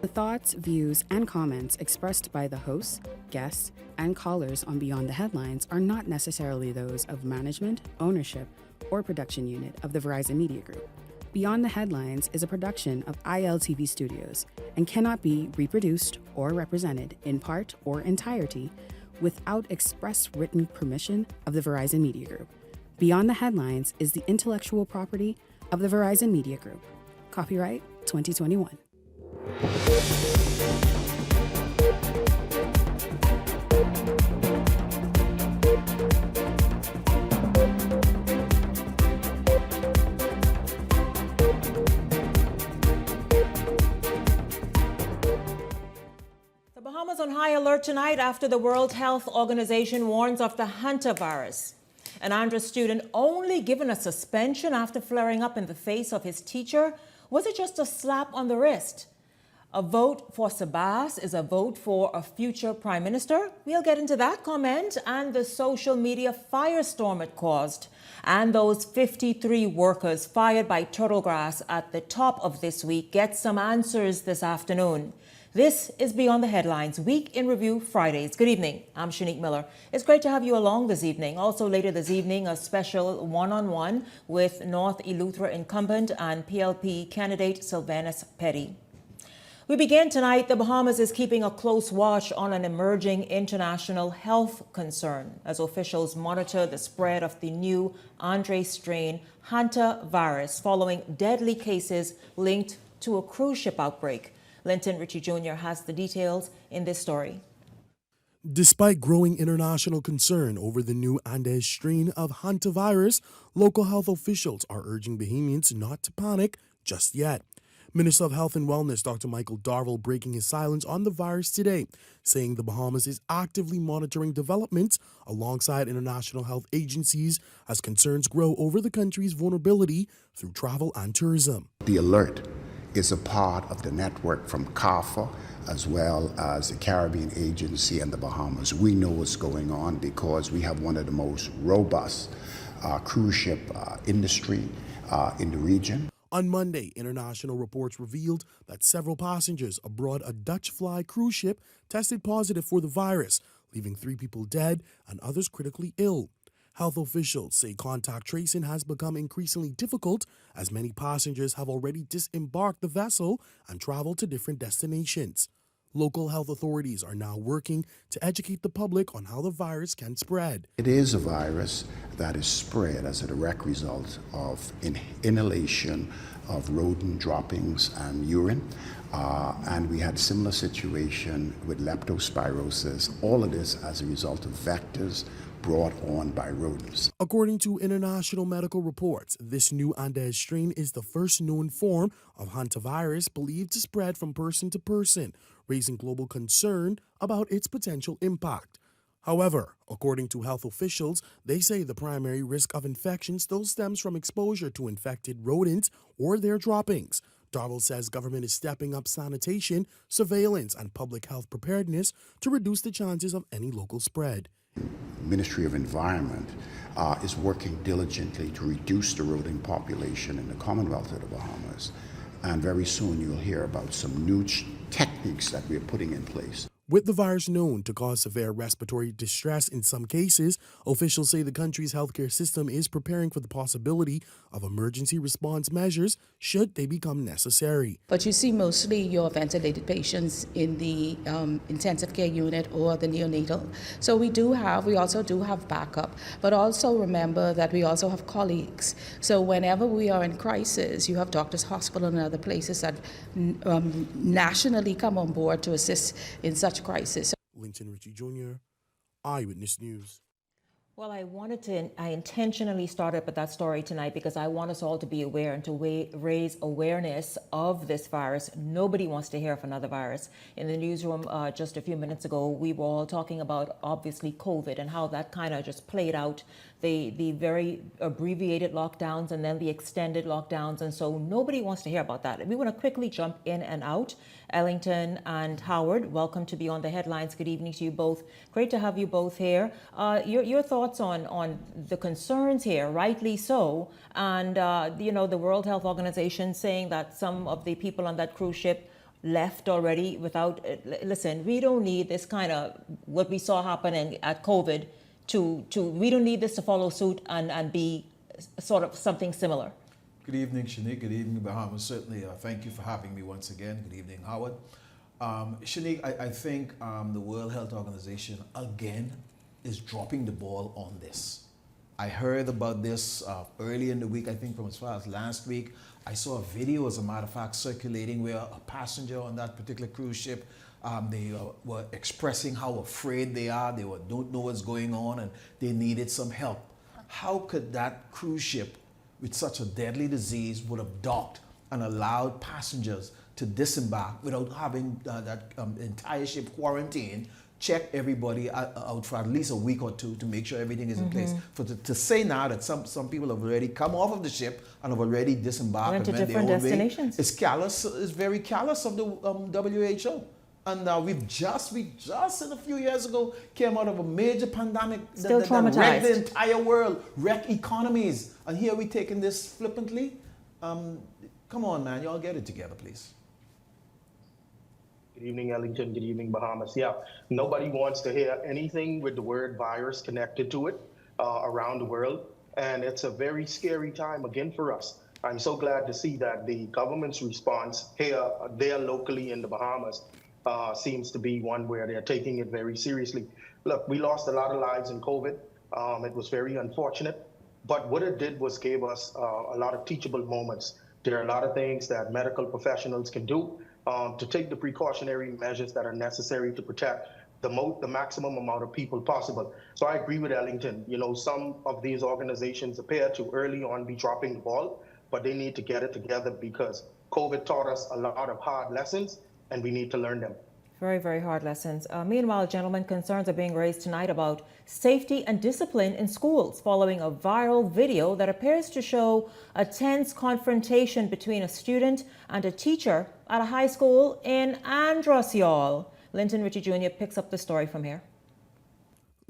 The thoughts, views, and comments expressed by the hosts, guests, and callers on Beyond the Headlines are not necessarily those of management, ownership, or production unit of the Verizon Media Group. Beyond the Headlines is a production of ILTV Studios and cannot be reproduced or represented in part or entirety without express written permission of the Verizon Media Group. Beyond the Headlines is the intellectual property of the Verizon Media Group. Copyright 2021. The Bahamas on high alert tonight after the World Health Organization warns of the Hantavirus. An Andhra student only given a suspension after flaring up in the face of his teacher. Was it just a slap on the wrist? A vote for Sabas is a vote for a future prime minister. We'll get into that comment and the social media firestorm it caused. And those 53 workers fired by Turtlegrass at the top of this week get some answers this afternoon. This is Beyond the Headlines, Week in Review Fridays. Good evening. I'm Shanique Miller. It's great to have you along this evening. Also later this evening, a special one-on-one with North Eleuthera incumbent and PLP candidate Sylvanas Petty. We begin tonight. The Bahamas is keeping a close watch on an emerging international health concern as officials monitor the spread of the new Andre strain Hantavirus following deadly cases linked to a cruise ship outbreak. Linton Ritchie Jr. has the details in this story. Despite growing international concern over the new Andes strain of Hantavirus, local health officials are urging Bahamians not to panic just yet. Minister of Health and Wellness Dr. Michael Darville breaking his silence on the virus today, saying the Bahamas is actively monitoring developments alongside international health agencies as concerns grow over the country's vulnerability through travel and tourism. The alert is a part of the network from CARFA as well as the Caribbean Agency and the Bahamas. We know what's going on because we have one of the most robust cruise ship industry in the region. On Monday, international reports revealed that several passengers aboard a Dutch fly cruise ship tested positive for the virus, leaving 3 people dead and others critically ill. Health officials say contact tracing has become increasingly difficult as many passengers have already disembarked the vessel and traveled to different destinations. Local health authorities are now working to educate the public on how the virus can spread. It is a virus that is spread as a direct result of inhalation of rodent droppings and urine. And we had a similar situation with leptospirosis. All of this as a result of vectors brought on by rodents. According to international medical reports, this new Andes strain is the first known form of hantavirus believed to spread from person to person, raising global concern about its potential impact. However, according to health officials, they say the primary risk of infection still stems from exposure to infected rodents or their droppings. Darville says government is stepping up sanitation, surveillance, and public health preparedness to reduce the chances of any local spread. Ministry of Environment is working diligently to reduce the rodent population in the Commonwealth of the Bahamas. And very soon you'll hear about some new techniques that we're putting in place. With the virus known to cause severe respiratory distress in some cases, officials say the country's healthcare system is preparing for the possibility of emergency response measures should they become necessary. But you see mostly your ventilated patients in the intensive care unit or the neonatal. So we also do have backup, but also remember that we also have colleagues. So whenever we are in crisis, you have Doctors Hospital and other places that nationally come on board to assist in such crisis. Linton Ritchie Jr., Eyewitness News. Well, I intentionally started with that story tonight because I want us all to be aware and to raise awareness of this virus. Nobody wants to hear of another virus. In the newsroom just a few minutes ago, we were all talking about, obviously, COVID and how that kind of just played out, the very abbreviated lockdowns and then the extended lockdowns. And so nobody wants to hear about that. We want to quickly jump in and out. Ellington and Howard, welcome to Beyond the Headlines. Good evening to you both. Great to have you both here. Your thoughts on the concerns here, rightly so, and the World Health Organization saying that some of the people on that cruise ship left already without, listen, we don't need this kind of, what we saw happening at COVID we don't need this to follow suit and be sort of something similar. Good evening, Shanique. Good evening, Bahama. Certainly, thank you for having me once again. Good evening, Howard. Shanique, I think the World Health Organization, again, is dropping the ball on this. I heard about this early in the week, I think from as far as last week. I saw a video, as a matter of fact, circulating where a passenger on that particular cruise ship, they were expressing how afraid they are, they don't know what's going on, and they needed some help. How could that cruise ship with such a deadly disease would have docked and allowed passengers to disembark without having that entire ship quarantined, check everybody out for at least a week or two to make sure everything is in place? To say now that some people have already come off of the ship and have already disembarked Went to and went their different own way, destinations. it's callous. It's very callous of the WHO. And we just a few years ago came out of a major pandemic Still that wrecked traumatized. the entire world, wrecked economies, and here we taking this flippantly. Come on, man, y'all get it together, please. Good evening, Ellington. Good evening, Bahamas. Yeah, nobody wants to hear anything with the word virus connected to it around the world. And it's a very scary time again for us. I'm so glad to see that the government's response here, there locally in the Bahamas, seems to be one where they're taking it very seriously. Look, we lost a lot of lives in COVID. It was very unfortunate. But what it did was gave us a lot of teachable moments. There are a lot of things that medical professionals can do to take the precautionary measures that are necessary to protect the maximum amount of people possible. So I agree with Ellington. You know, some of these organizations appear to early on be dropping the ball, but they need to get it together because COVID taught us a lot of hard lessons and we need to learn them. Very, very hard lessons. Meanwhile, gentlemen, concerns are being raised tonight about safety and discipline in schools following a viral video that appears to show a tense confrontation between a student and a teacher at a high school in Andros, y'all. Linton Ritchie Jr. picks up the story from here.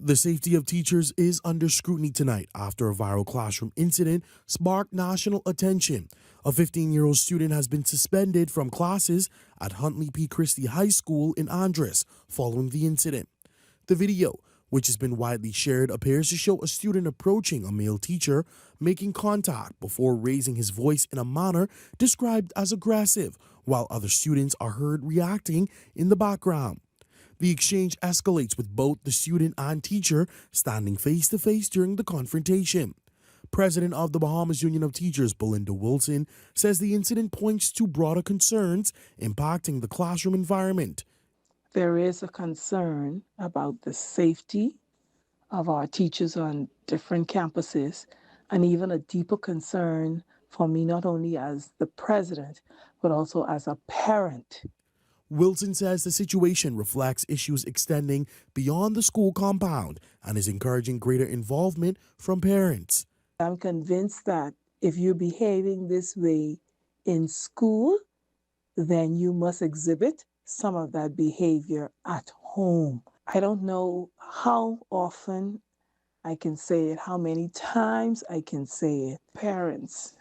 The safety of teachers is under scrutiny tonight after a viral classroom incident sparked national attention. A 15-year-old student has been suspended from classes at Huntley P. Christie High School in Andros following the incident. The video, which has been widely shared, appears to show a student approaching a male teacher, making contact before raising his voice in a manner described as aggressive, while other students are heard reacting in the background. The exchange escalates with both the student and teacher standing face-to-face during the confrontation. President of the Bahamas Union of Teachers, Belinda Wilson, says the incident points to broader concerns impacting the classroom environment. There is a concern about the safety of our teachers on different campuses, and even a deeper concern for me, not only as the president, but also as a parent. Wilson says the situation reflects issues extending beyond the school compound and is encouraging greater involvement from parents. I'm convinced that if you're behaving this way in school, then you must exhibit some of that behavior at home. I don't know how often I can say it, how many times I can say it. Parents,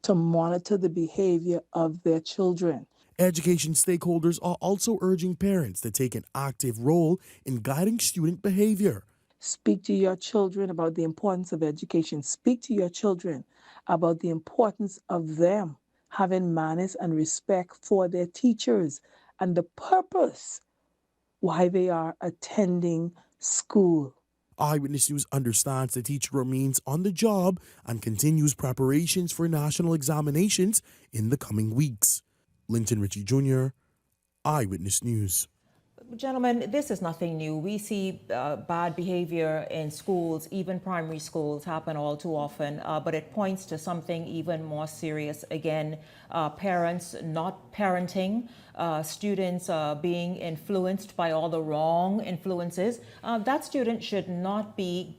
to monitor the behavior of their children. Education stakeholders are also urging parents to take an active role in guiding student behavior. Speak to your children about the importance of education. Speak to your children about the importance of them having manners and respect for their teachers and the purpose why they are attending school. Eyewitness News understands the teacher remains on the job and continues preparations for national examinations in the coming weeks. Linton Ritchie Jr., Eyewitness News. Gentlemen, this is nothing new. We see bad behavior in schools, even primary schools, happen all too often, but it points to something even more serious. Again, parents not parenting, students being influenced by all the wrong influences. That student should not be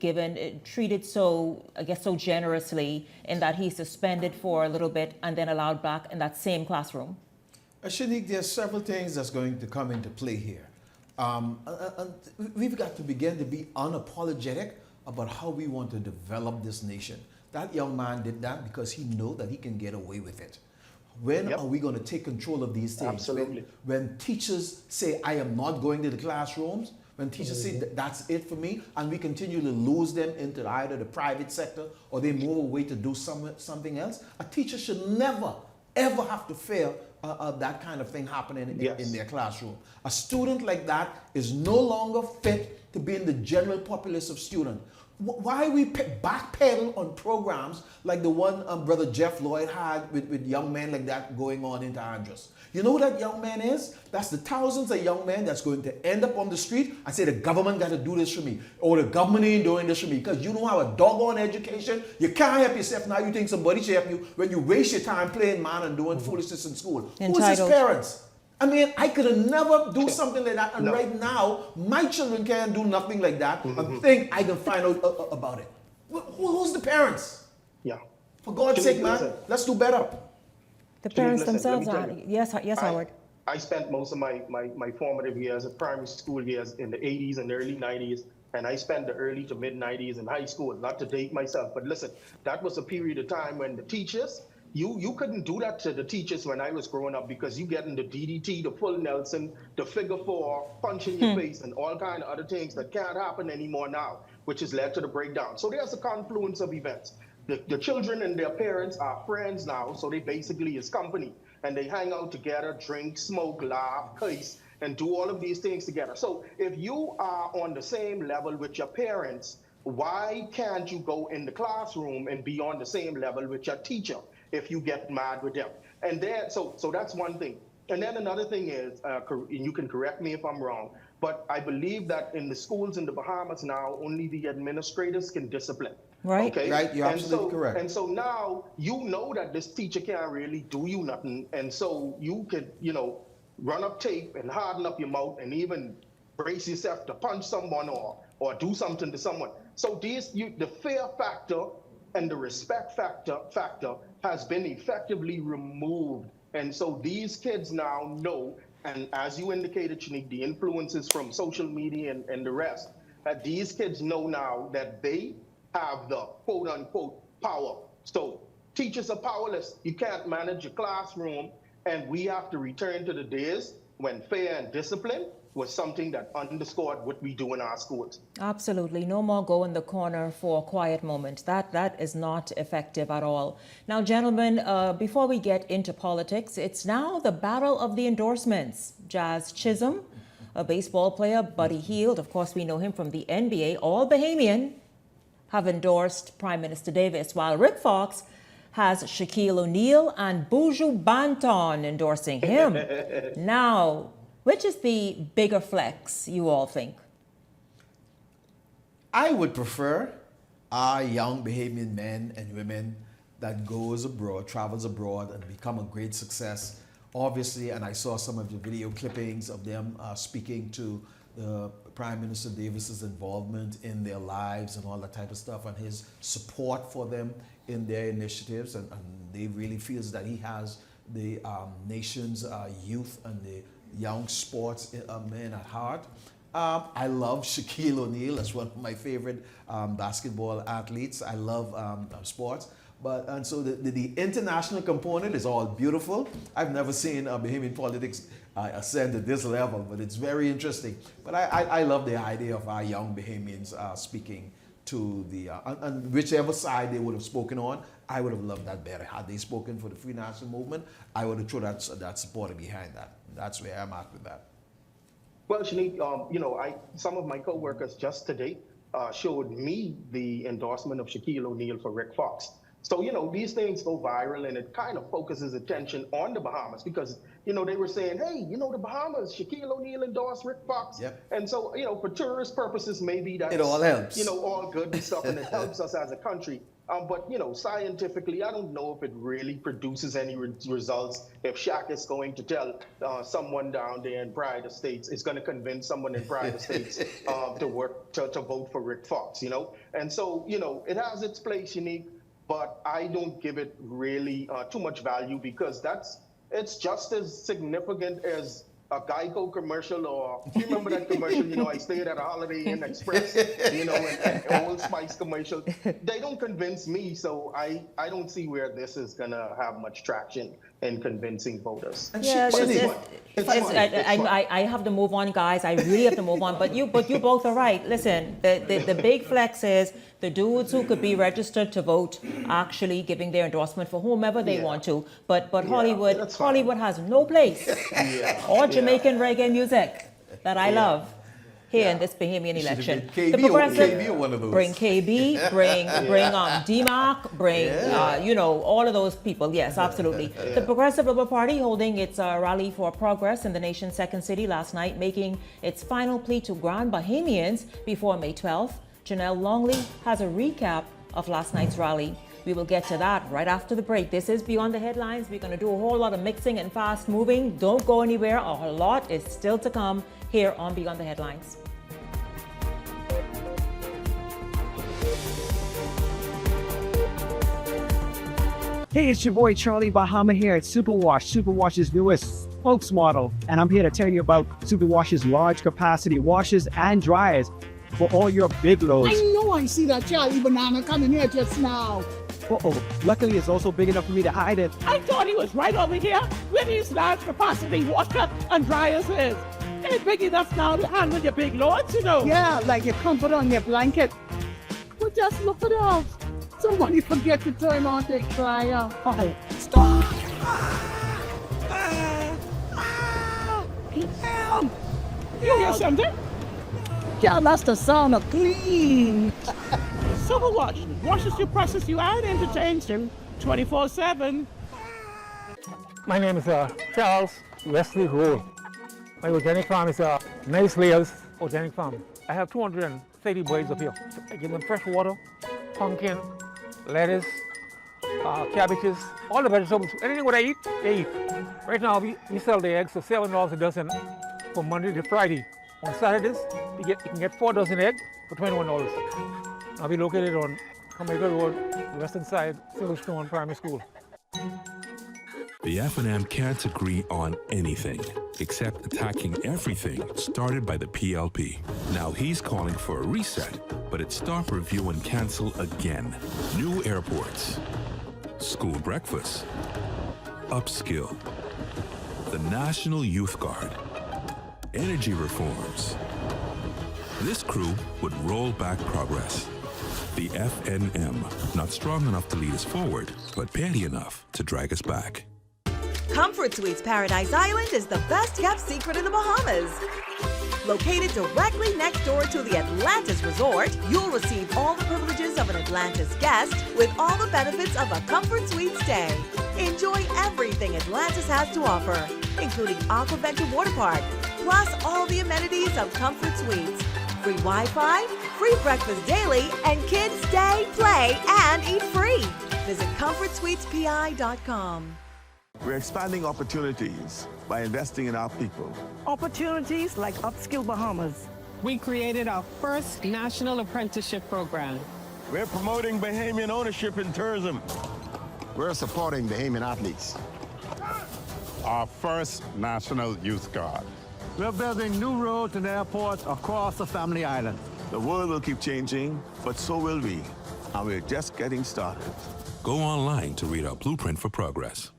treated so, I guess, so generously in that he's suspended for a little bit and then allowed back in that same classroom. Shanique, there are several things that's going to come into play here. And we've got to begin to be unapologetic about how we want to develop this nation. That young man did that because he knows that he can get away with it. When Yep. are we going to take control of these things? Absolutely. When teachers say, I am not going to the classrooms, when teachers say that's it for me, and we continue to lose them into either the private sector or they move away to do something else, a teacher should never, ever have to fear that kind of thing happening in their classroom. A student like that is no longer fit to be in the general populace of students. Why we backpedal on programs like the one Brother Jeff Lloyd had with young men like that going on into Andros? You know who that young man is? That's the thousands of young men that's going to end up on the street and say the government got to do this for me, or the government ain't doing this for me, because you don't have a doggone education. You can't help yourself. Now you think somebody should help you when you waste your time playing man and doing foolishness in school. Who's his parents? I mean, I could have never do something like that, and right now, my children can't do nothing like that and think I can find out about it. Who's the parents? Yeah. For God's sake, man, listen. let's do better. The parents Listen, themselves let me are. tell you. Yes, Howard. I spent most of my formative years, primary school years, in the 80s and early 90s, and I spent the early to mid 90s in high school. Not to date myself, but listen, that was a period of time when the teachers, you couldn't do that to the teachers when I was growing up, because you get in the DDT, the full Nelson, the figure four, punch in your face, and all kind of other things that can't happen anymore now, which has led to the breakdown. So there's a confluence of events. The children and their parents are friends now, so they basically is company, and they hang out together, drink, smoke, laugh, curse, and do all of these things together. So if you are on the same level with your parents, why can't you go in the classroom and be on the same level with your teacher if you get mad with them? And then, so that's one thing. And then another thing is, and you can correct me if I'm wrong, but I believe that in the schools in the Bahamas now, only the administrators can discipline. Right. Okay. Right, you're absolutely correct. And so now you know that this teacher can't really do you nothing, and so you could, run up tape and harden up your mouth and even brace yourself to punch someone or do something to someone. So the fear factor and the respect factor has been effectively removed, and so these kids now know. And as you indicated, Shanique, the influences from social media and the rest, that these kids know now that they have the quote unquote power. So teachers are powerless. You can't manage your classroom, and we have to return to the days when fair and discipline was something that underscored what we do in our schools. Absolutely. No more go in the corner for a quiet moment. That is not effective at all. Now, gentlemen, before we get into politics, it's now the battle of the endorsements. Jazz Chisholm, a baseball player, Buddy Hield, of course we know him from the NBA, all Bahamian, have endorsed Prime Minister Davis, while Rick Fox has Shaquille O'Neal and Buju Banton endorsing him. Now, which is the bigger flex, you all think? I would prefer our young Bahamian men and women that goes abroad, travels abroad, and become a great success. Obviously, and I saw some of the video clippings of them speaking to the Prime Minister Davis's involvement in their lives and all that type of stuff, and his support for them in their initiatives, and they really feels that he has the nation's youth and the young sports men at heart. I love Shaquille O'Neal. That's one of my favorite basketball athletes. I love sports. And so the international component is all beautiful. I've never seen Bahamian politics ascend to this level, but it's very interesting. But I love the idea of our young Bahamians speaking to the, and whichever side they would have spoken on, I would have loved that better. Had they spoken for the Free National Movement, I would have thrown that support behind that. That's where I'm at with that. Well, Shanique, some of my coworkers just today showed me the endorsement of Shaquille O'Neal for Rick Fox. So, these things go viral, and it kind of focuses attention on the Bahamas because, they were saying, hey, the Bahamas, Shaquille O'Neal endorsed Rick Fox. Yep. And so, for tourist purposes, maybe that's, it all helps. All good and stuff, and it helps us as a country. But, scientifically, I don't know if it really produces any results. If Shaq is going to tell someone down there in Pride Estates, is going to convince someone in Pride Estates to vote for Rick Fox, And so, it has its place, Unique, but I don't give it really too much value because it's just as significant as a Geico commercial, or you remember that commercial, I stayed at a Holiday Inn Express, and Old Spice commercial. They don't convince me, so I don't see where this is going to have much traction in convincing voters. Yeah, I have to move on, guys. I really have to move on. But you both are right. Listen, the big flex is the dudes who could be registered to vote actually giving their endorsement for whomever they want to. But Hollywood has no place. Or Jamaican reggae music that I love here in this Bahamian election. The KB or one of those. Bring KB, bring DMAC, bring all of those people. Yes, absolutely. The Progressive Liberal Party holding its rally for progress in the nation's second city last night, making its final plea to Grand Bahamians before May 12th. Janelle Longley has a recap of last night's rally. We will get to that right after the break. This is Beyond the Headlines. We're going to do a whole lot of mixing and fast moving. Don't go anywhere. A lot is still to come here on Beyond the Headlines. Hey, it's your boy Charlie Bahama here at Superwash, Superwash's newest spokesmodel. And I'm here to tell you about Superwash's large capacity washers and dryers for all your big loads. I know I see that Charlie Banana coming here just now. Luckily, it's also big enough for me to hide it. I thought he was right over here where these large capacity washer and dryers is. It's big enough now to handle your big loads, Yeah, like your comfort on your blanket. But just look at those. Somebody forget to turn on the dryer. Oh, stop! Damn! You hear something? Yeah, that's the sound of clean. Superwash washes you, presses you, and entertains you 24/7. My name is Charles Wesley Rowe. My organic farm is Nice Layers Organic Farm. I have 230 birds up here. I give them fresh water, pumpkin, lettuce, cabbages, all the vegetables. Anything what I eat, they eat. Right now, we sell the eggs for $7 a dozen from Monday to Friday. On Saturdays, you can get 4 dozen eggs for $21. I'll be located on Jamaica Road, the western side, Silverstone Primary School. The F&M can't agree on anything except attacking everything started by the PLP. Now he's calling for a reset, but it's stop, review, and cancel again. New airports, school breakfast, upskill, the National Youth Guard, energy reforms. This crew would roll back progress. The FNM, not strong enough to lead us forward, but petty enough to drag us back. Comfort Suites Paradise Island is the best kept secret in the Bahamas. Located directly next door to the Atlantis Resort, you'll receive all the privileges of an Atlantis guest with all the benefits of a Comfort Suite stay. Enjoy everything Atlantis has to offer, including Aquaventure Water Park, plus all the amenities of Comfort Suites. Free Wi-Fi, free breakfast daily, and kids stay, play, and eat free. Visit ComfortSuitesPI.com. We're expanding opportunities by investing in our people. Opportunities like Upskill Bahamas. We created our first national apprenticeship program. We're promoting Bahamian ownership in tourism. We're supporting Bahamian athletes. Our first National Youth Guard. We're building new roads and airports across the Family Island. The world will keep changing, but so will we. And we're just getting started. Go online to read our blueprint for progress.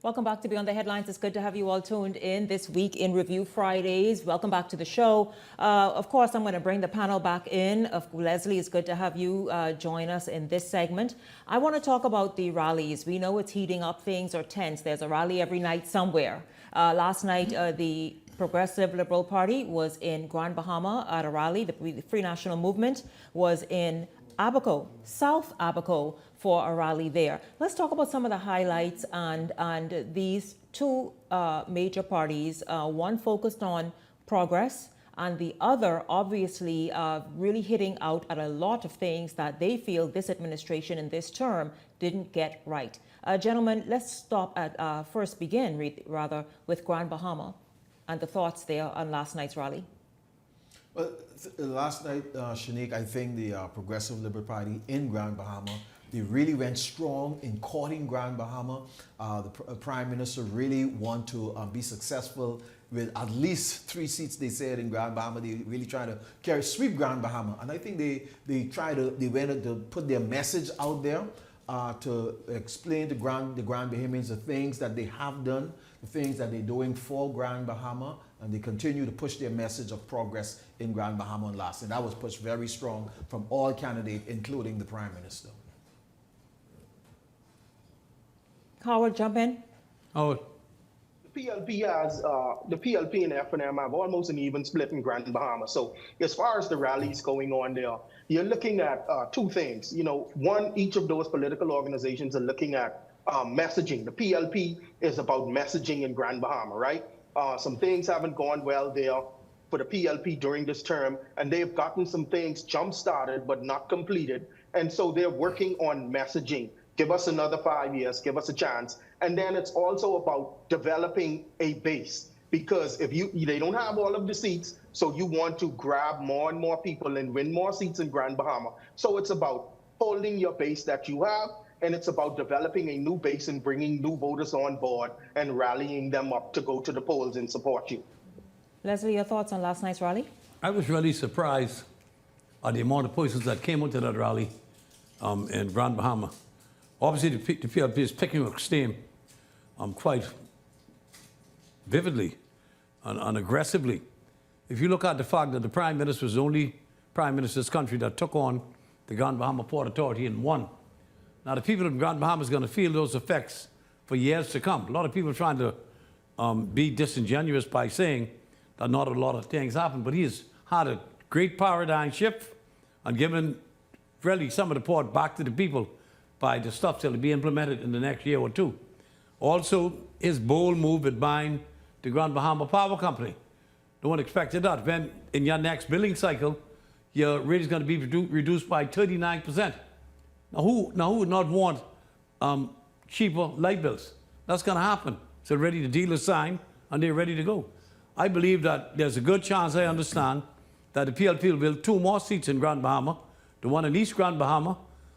Welcome back to Beyond the Headlines. It's good to have you all tuned in this week in Review Fridays. Welcome back to the show. Of course, I'm going to bring the panel back in. Leslie, it's good to have you join us in this segment. I want to talk about the rallies. We know it's heating up. Things are tense. There's a rally every night somewhere. Last night, the Progressive Liberal Party was in Grand Bahama at a rally. The Free National Movement was in Abaco, South Abaco, for a rally there. Let's talk about some of the highlights and these two major parties, one focused on progress and the other obviously really hitting out at a lot of things that they feel this administration in this term didn't get right. Gentlemen, let's begin with Grand Bahama. and the thoughts there on last night's rally? Well, last night, Shanique, I think the Progressive Liberal Party in Grand Bahama, they really went strong in courting Grand Bahama. The Prime Minister really want to be successful with at least 3 seats, they said, in Grand Bahama. They really try to sweep Grand Bahama. And I think they went to put their message out there to explain to the Grand Bahamians the things that they have done, the things that they're doing for Grand Bahama, and they continue to push their message of progress in Grand Bahama and last. And that was pushed very strong from all candidates, including the Prime Minister. Howard, jump in. The PLP and FNM have almost an even split in Grand Bahama. So as far as the rallies going on there, you're looking at 2 things. You know, one, each of those political organizations are looking at messaging. The PLP is about messaging in Grand Bahama, right? Some things haven't gone well there for the PLP during this term, and they've gotten some things jump-started but not completed. And so they're working on messaging. Give us another 5 years, give us a chance. And then it's also about developing a base, because if they don't have all of the seats, so you want to grab more and more people and win more seats in Grand Bahama. So it's about holding your base that you have, and it's about developing a new base and bringing new voters on board and rallying them up to go to the polls and support you. Leslie, your thoughts on last night's rally? I was really surprised at the amount of persons that came into that rally in Grand Bahama. Obviously, the PLP is picking up steam quite vividly and aggressively. If you look at the fact that the Prime Minister was the only Prime Minister of this country that took on the Grand Bahama Port Authority and won. Now, the people in Grand Bahama is going to feel those effects for years to come. A lot of people are trying to be disingenuous by saying that not a lot of things happen, but he has had a great paradigm shift and given really some of the port back to the people by the stuff that will be implemented in the next year or 2. Also, his bold move with buying the Grand Bahama Power Company. No one expected that. When in your next billing cycle, your rate is going to be reduced by 39%. Now, who would not want cheaper light bills? That's going to happen. So ready, the deal is signed, and they're ready to go. I believe that there's a good chance, I understand, that the PLP will build 2 more seats in Grand Bahama, the one in East Grand Bahama,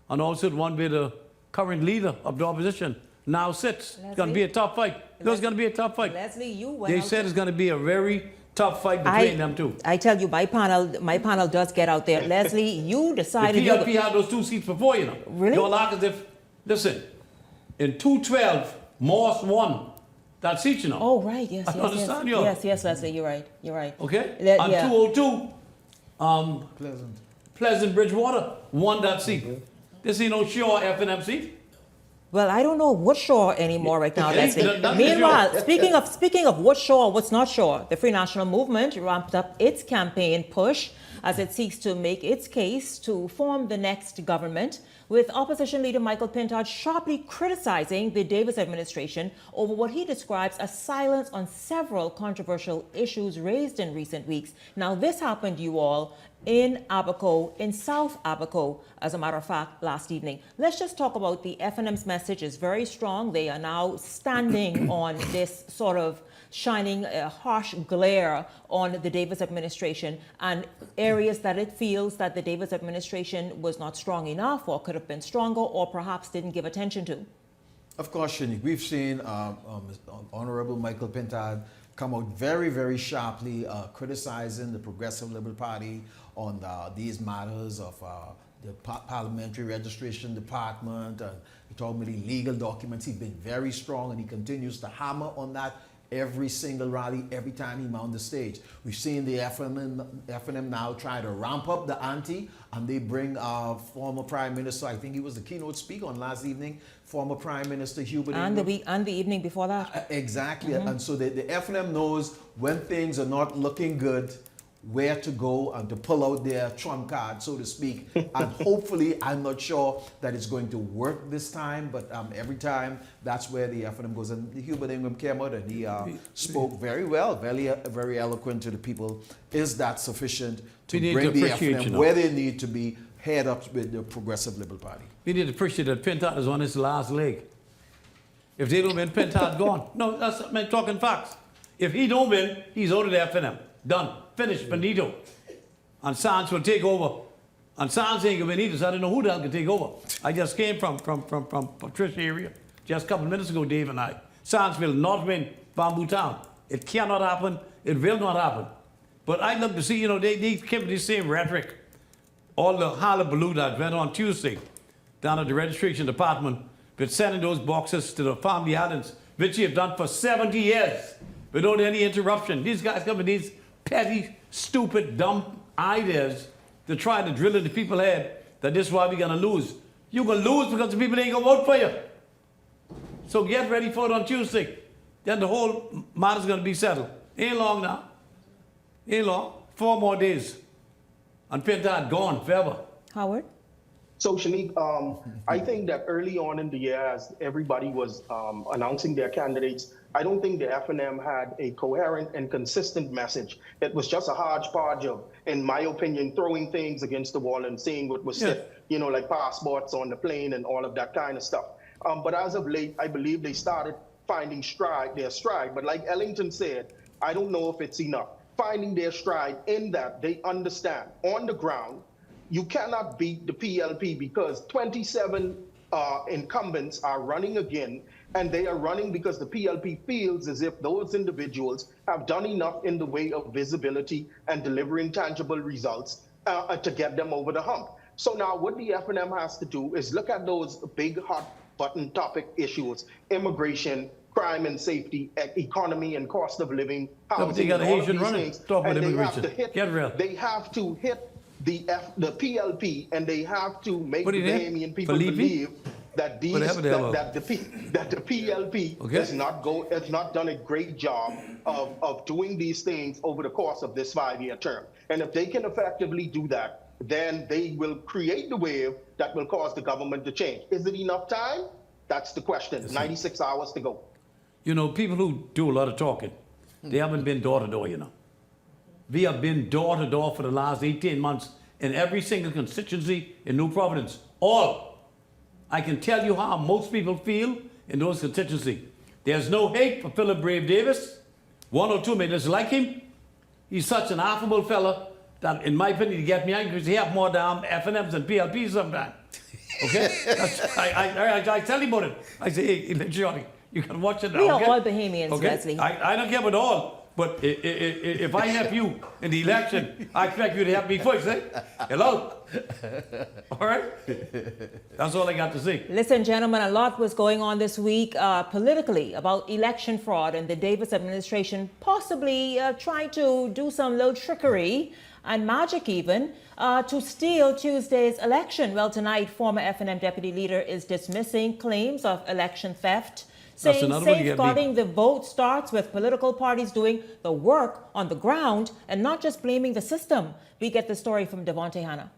and also the one where the current leader of the opposition now sits. Leslie, it's going to be a tough fight. There's going to be a tough fight. Leslie, you went They said it's going to be a very tough fight between them two. I tell you, my panel does get out there. Leslie, you decided... The PLP had those 2 seats before, you know. Really? You're like as if, listen, in 2012, Morse won that seat, you know. Oh, right, yes, I understand you. Yes, Leslie, you're right. Okay? And 202, Pleasant Bridgewater won that seat. This ain't no sure FNM seat. Well, I don't know what's sure anymore right now, Leslie. Meanwhile, speaking of what's sure, what's not sure, the Free National Movement ramped up its campaign push as it seeks to make its case to form the next government, with opposition leader Michael Pintard sharply criticizing the Davis administration over what he describes as silence on several controversial issues raised in recent weeks. Now, this happened, you all, in Abaco, in South Abaco, as a matter of fact, last evening. Let's just talk about the FNM's message is very strong. They are now standing on this sort of shining a harsh glare on the Davis administration and areas that it feels that the Davis administration was not strong enough or could have been stronger or perhaps didn't give attention to. Of course, Shani, we've seen Honorable Michael Pintard come out very, very sharply criticizing the Progressive Liberal Party on these matters of the Parliamentary Registration Department, and he talked about illegal documents. He's been very strong, and he continues to hammer on that every single rally, every time he mounts the stage. We've seen the FNM now try to ramp up the ante, and they bring former Prime Minister, I think he was the keynote speaker on last evening, former Prime Minister Hubert Ingram. And the evening before that. Exactly. And so the FNM knows when things are not looking good, where to go and to pull out their trump card, so to speak. And hopefully, I'm not sure that it's going to work this time, but every time, that's where the FNM goes. And Hubert Ingram came out and he spoke very well, very eloquent to the people. Is that sufficient to bring the FNM where they need to be, head up with the Progressive Liberal Party? We need to appreciate that Pintard is on his last leg. If they don't win, Pintard gone. No, I'm talking facts. If he don't win, he's out of the F&M. Done. Finished. Finito. And Sands will take over. And Sands ain't gonna win either, so I don't know who the hell can take over. I just came from Patricia area just a couple of minutes ago, Dave and I. Sands will not win Bamboo Town. It cannot happen. It will not happen. But I'd love to see, they kept the same rhetoric. All the hullabaloo that went on Tuesday down at the registration department with sending those boxes to the family islands, which you have done for 70 years without any interruption. These guys come with these petty, stupid, dumb ideas to try to drill into people's head that this is why we're going to lose. You're going to lose because the people ain't going to vote for you. So get ready for it on Tuesday. Then the whole matter's going to be settled. Ain't long now. Ain't long. 4 more days. And Pintard gone forever. Howard? So, Shanique, I think that early on in the year, as everybody was announcing their candidates, I don't think the F&M had a coherent and consistent message. It was just a hodgepodge of, in my opinion, throwing things against the wall and saying what was said, like passports on the plane and all of that kind of stuff. But as of late, I believe they started finding their stride. But like Ellington said, I don't know if it's enough. Finding their stride in that they understand on the ground, you cannot beat the PLP because 27 incumbents are running again, and they are running because the PLP feels as if those individuals have done enough in the way of visibility and delivering tangible results to get them over the hump. So now what the F&M has to do is look at those big hot button topic issues: immigration, crime and safety, economy and cost of living, housing, they got a all of Haitian these running. things. Talk about And they immigration. have to hit, Get real. They have to hit the PLP, and they have to make What the do you think? Bahamian people Felipe? believe that these Whatever the hell. that the PLP has not done a great job of doing these things over the course of this 5-year term. And if they can effectively do that, then they will create the wave that will cause the government to change. Is it enough time? That's the question. 96 hours to go. People who do a lot of talking, they haven't been door to door, We have been door to door for the last 18 months in every single constituency in New Providence. All. I can tell you how most people feel in those constituencies. There's no hate for Philip Brave Davis. 1 or 2 may dislike him. He's such an affable fella that, in my opinion, he get me angry because he have more damn F&Ms than PLPs sometimes. Okay? I tell him about it. I say, hey, Johnny, you can watch it now. We are okay? all Bahamians, Okay? Leslie. I don't care about all. But if I help you in the election, I expect you to help me first, eh? Hello? All right? That's all I got to say. Listen, gentlemen, a lot was going on this week politically about election fraud and the Davis administration possibly trying to do some little trickery and magic even to steal Tuesday's election. Well, tonight, former F&M deputy leader is dismissing claims of election theft, saying safeguarding the vote starts with political parties doing the work on the ground and not just blaming the system. We get the story from Devontae Hanna.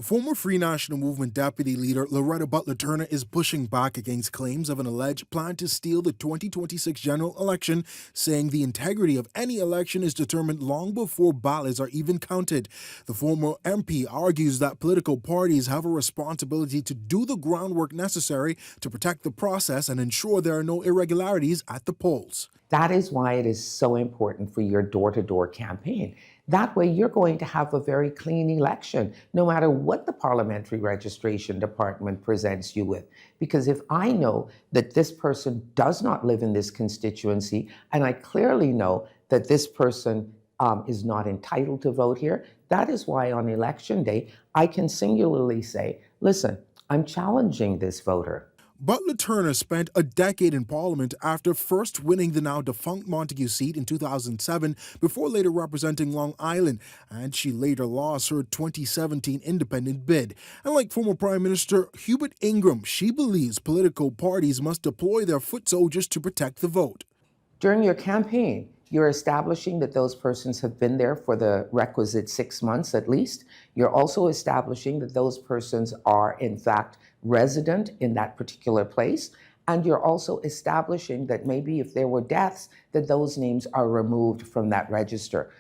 Former Free National Movement deputy leader Loretta Butler Turner is pushing back against claims of an alleged plan to steal the 2026 general election, saying the integrity of any election is determined long before ballots are even counted. The former MP argues that political parties have a responsibility to do the groundwork necessary to protect the process and ensure there are no irregularities at the polls. That is why it is so important for your door-to-door campaign. That way you're going to have a very clean election, no matter what the parliamentary registration department presents you with. Because if I know that this person does not live in this constituency, and I clearly know that this person is not entitled to vote here, that is why on election day, I can singularly say, listen, I'm challenging this voter. Butler Turner spent a decade in Parliament after first winning the now defunct Montague seat in 2007 before later representing Long Island, and she later lost her 2017 independent bid. And like former Prime Minister Hubert Ingram, she believes political parties must deploy their foot soldiers to protect the vote. During your campaign, you're establishing that those persons have been there for the requisite 6 months at least. You're also establishing that those persons are, in fact, resident in that particular place. And you're also establishing that maybe if there were deaths, that those names are removed from that register.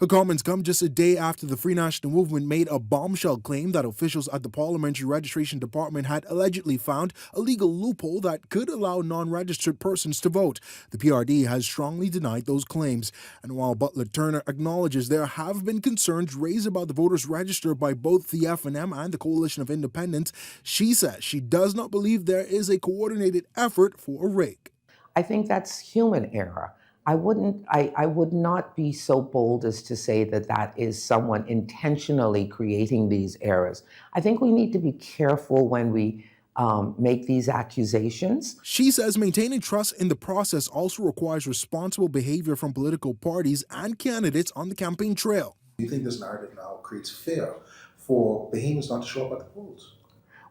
Her comments come just a day after the Free National Movement made a bombshell claim that officials at the Parliamentary Registration Department had allegedly found a legal loophole that could allow non-registered persons to vote. The PRD has strongly denied those claims. And while Butler Turner acknowledges there have been concerns raised about the voters register by both the FNM and the Coalition of Independents, she says she does not believe there is a coordinated effort for a rig. I think that's human error. I would not be so bold as to say that that is someone intentionally creating these errors. I think we need to be careful when we make these accusations. She says maintaining trust in the process also requires responsible behavior from political parties and candidates on the campaign trail. Do you think this narrative now creates fear for Bahamians not to show up at the polls?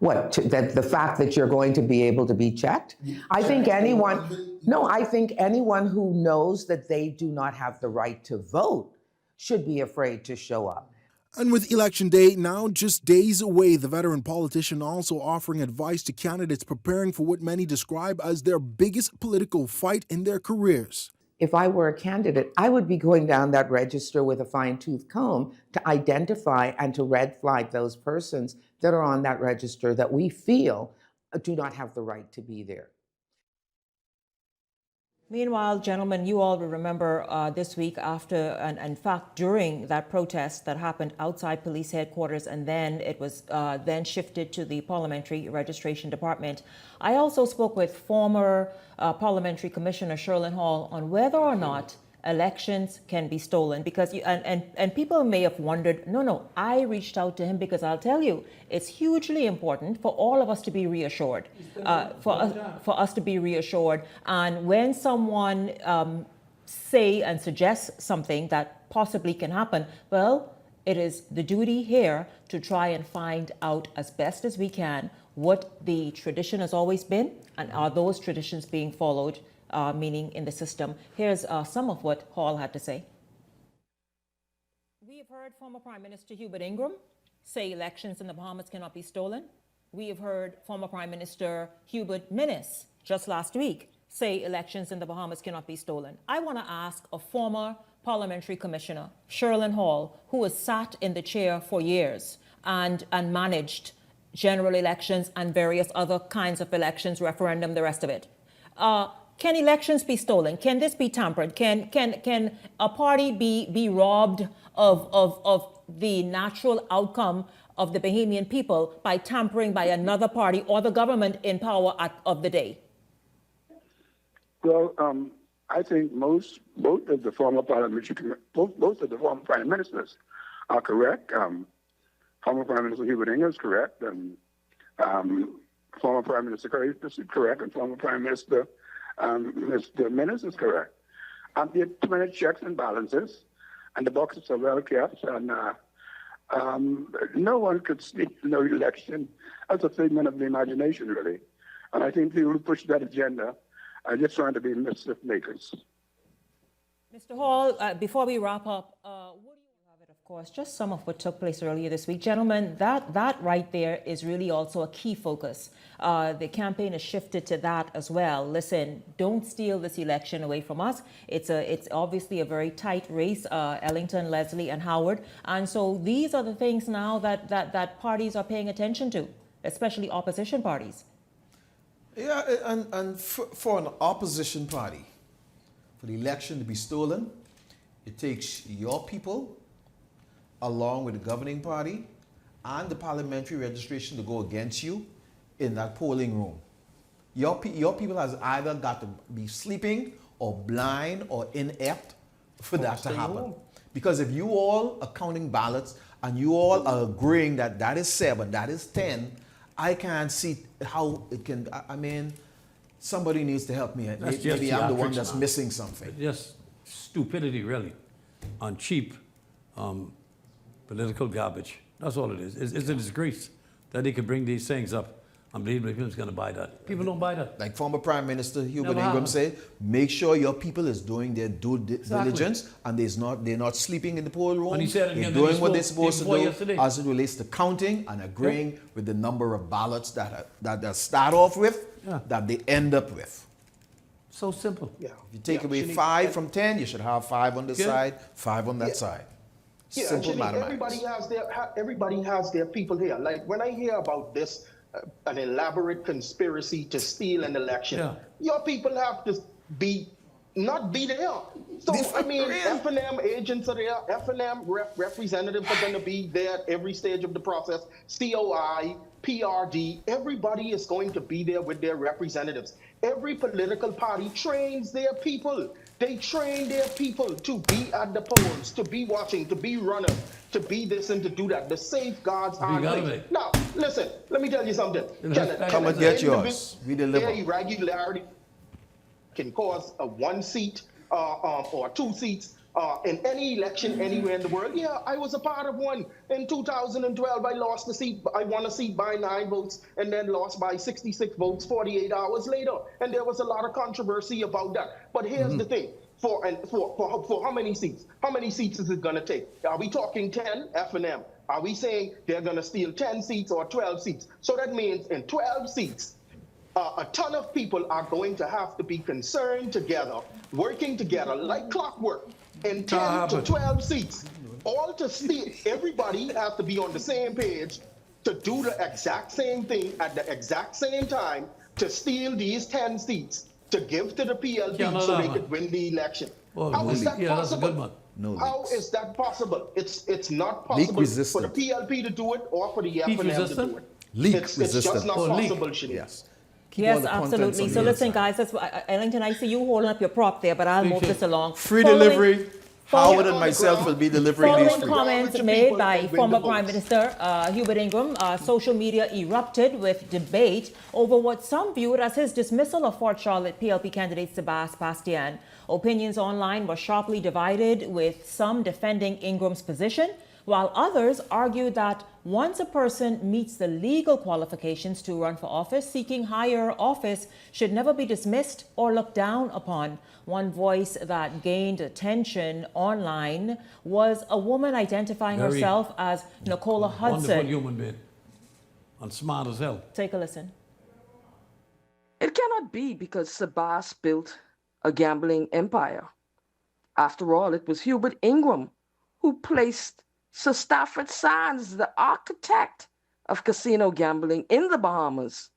What, that the fact that you're going to be able to be checked? I think anyone who knows that they do not have the right to vote should be afraid to show up. And with Election Day now just days away, the veteran politician also offering advice to candidates preparing for what many describe as their biggest political fight in their careers. If I were a candidate, I would be going down that register with a fine-tooth comb to identify and to red flag those persons that are on that register that we feel do not have the right to be there. Meanwhile, gentlemen, you all will remember this week after, and in fact, during that protest that happened outside police headquarters, and then it was then shifted to the Parliamentary Registration Department. I also spoke with former Parliamentary Commissioner Sherlyn Hall on whether or not elections can be stolen, because and people may have wondered. No, I reached out to him because I'll tell you, it's hugely important for all of us to be reassured, for us to be reassured. And when someone say and suggest something that possibly can happen, well, it is the duty here to try and find out as best as we can what the tradition has always been, and are those traditions being followed, meaning in the system. Here's some of what Hall had to say. We have heard former Prime Minister Hubert Ingraham say elections in the Bahamas cannot be stolen. We have heard former Prime Minister Hubert Minnis just last week say elections in the Bahamas cannot be stolen. I want to ask a former Parliamentary Commissioner, Sherlyn Hall, who has sat in the chair for years and managed general elections and various other kinds of elections, referendum, the rest of it. Can elections be stolen? Can this be tampered? Can a party be robbed of the natural outcome of the Bahamian people by tampering by another party or the government in power of the day? Well, I think both of the former both of the former prime ministers are correct. Former Prime Minister Hubert Ingraham is correct, and former Prime Minister Curry is correct, and former Prime Minister Mr. Minnis is correct. There are too many checks and balances, and the boxes are well kept, and no one could sneak no election. That's a figment of the imagination, really. And I think people who push that agenda are just trying to be mischief makers. Mr. Hall, before we wrap up, what do you have it, of course, just some of what took place earlier this week. Gentlemen, that right there is really also a key focus. The campaign has shifted to that as well. Listen, don't steal this election away from us. It's obviously a very tight race, Ellington, Leslie, and Howard. And so these are the things now that parties are paying attention to, especially opposition parties. Yeah, and for an opposition party, for the election to be stolen, it takes your people, along with the governing party and the parliamentary registration, to go against you in that polling room. Your people has either got to be sleeping or blind or inept for that to happen. Because if you all are counting ballots and you all are agreeing that that is 7, that is 10, I can't see how it can. I mean, somebody needs to help me. Maybe I'm the one that's missing something. Just stupidity, really, on cheap political garbage. That's all it is. It's a disgrace that they could bring these things up. Unbelievably, people's going to buy that. People don't buy that. Like former Prime Minister Hubert Ingraham said, make sure your people is doing their due diligence and they're not sleeping in the poll room. And he said they're doing what they're supposed to do as it relates to counting and agreeing with the number of ballots that start off with, that they end up with. So simple. Yeah. If you take away 5 from 10, you should have 5 on this side, 5 on that side. Yeah, Simple actually, mathematics. everybody has their people here. Like when I hear about this, an elaborate conspiracy to steal an election, your people have to not be there. So I mean, F&M agents are there, F&M representatives are going to be there at every stage of the process. COI, PRD, everybody is going to be there with their representatives. Every political party trains their people. They train their people to be at the polls, to be watching, to be running, to be this and to do that. The safeguards are in place. Now, listen, let me tell you something. Come and get yours. We deliver. Their irregularity can cause a 1 seat or 2 seats in any election anywhere in the world. Yeah, I was a part of one. In 2012, I lost the seat. I won a seat by 9 votes and then lost by 66 votes 48 hours later. And there was a lot of controversy about that. But here's the thing. For how many seats? How many seats is it going to take? Are we talking 10 F&M? Are we saying they're going to steal 10 seats or 12 seats? So that means in 12 seats, a ton of people are going to have to be concerned together, working together like clockwork in 10 to 12 seats. All to steal. Everybody has to be on the same page to do the exact same thing at the exact same time to steal these 10 seats to give to the PLP so they could win the election. How is that possible? That's a good one. No How is that possible? It's not possible for the PLP to do it or for the F&M to do it. It's just not possible, Shanique. Yes. Yes, absolutely. So listen, guys, that's Ellington, I see you holding up your prop there, but I'll move this along. Free delivery. Howard and myself will be delivering these Following comments made by former Prime Minister Hubert Ingram, social media erupted with debate over what some viewed as his dismissal of Fort Charlotte PLP candidate Sylvanas Petty. Opinions online were sharply divided, with some defending Ingram's position, while others argued that once a person meets the legal qualifications to run for office, seeking higher office should never be dismissed or looked down upon. One voice that gained attention online was a woman identifying herself as Nicola Hudson. Wonderful human being. And smart as hell. Take a listen. It cannot be because Sylvanas built a gambling empire. After all, it was Hubert Ingram who placed Sir Stafford Sands, the architect of casino gambling in the Bahamas,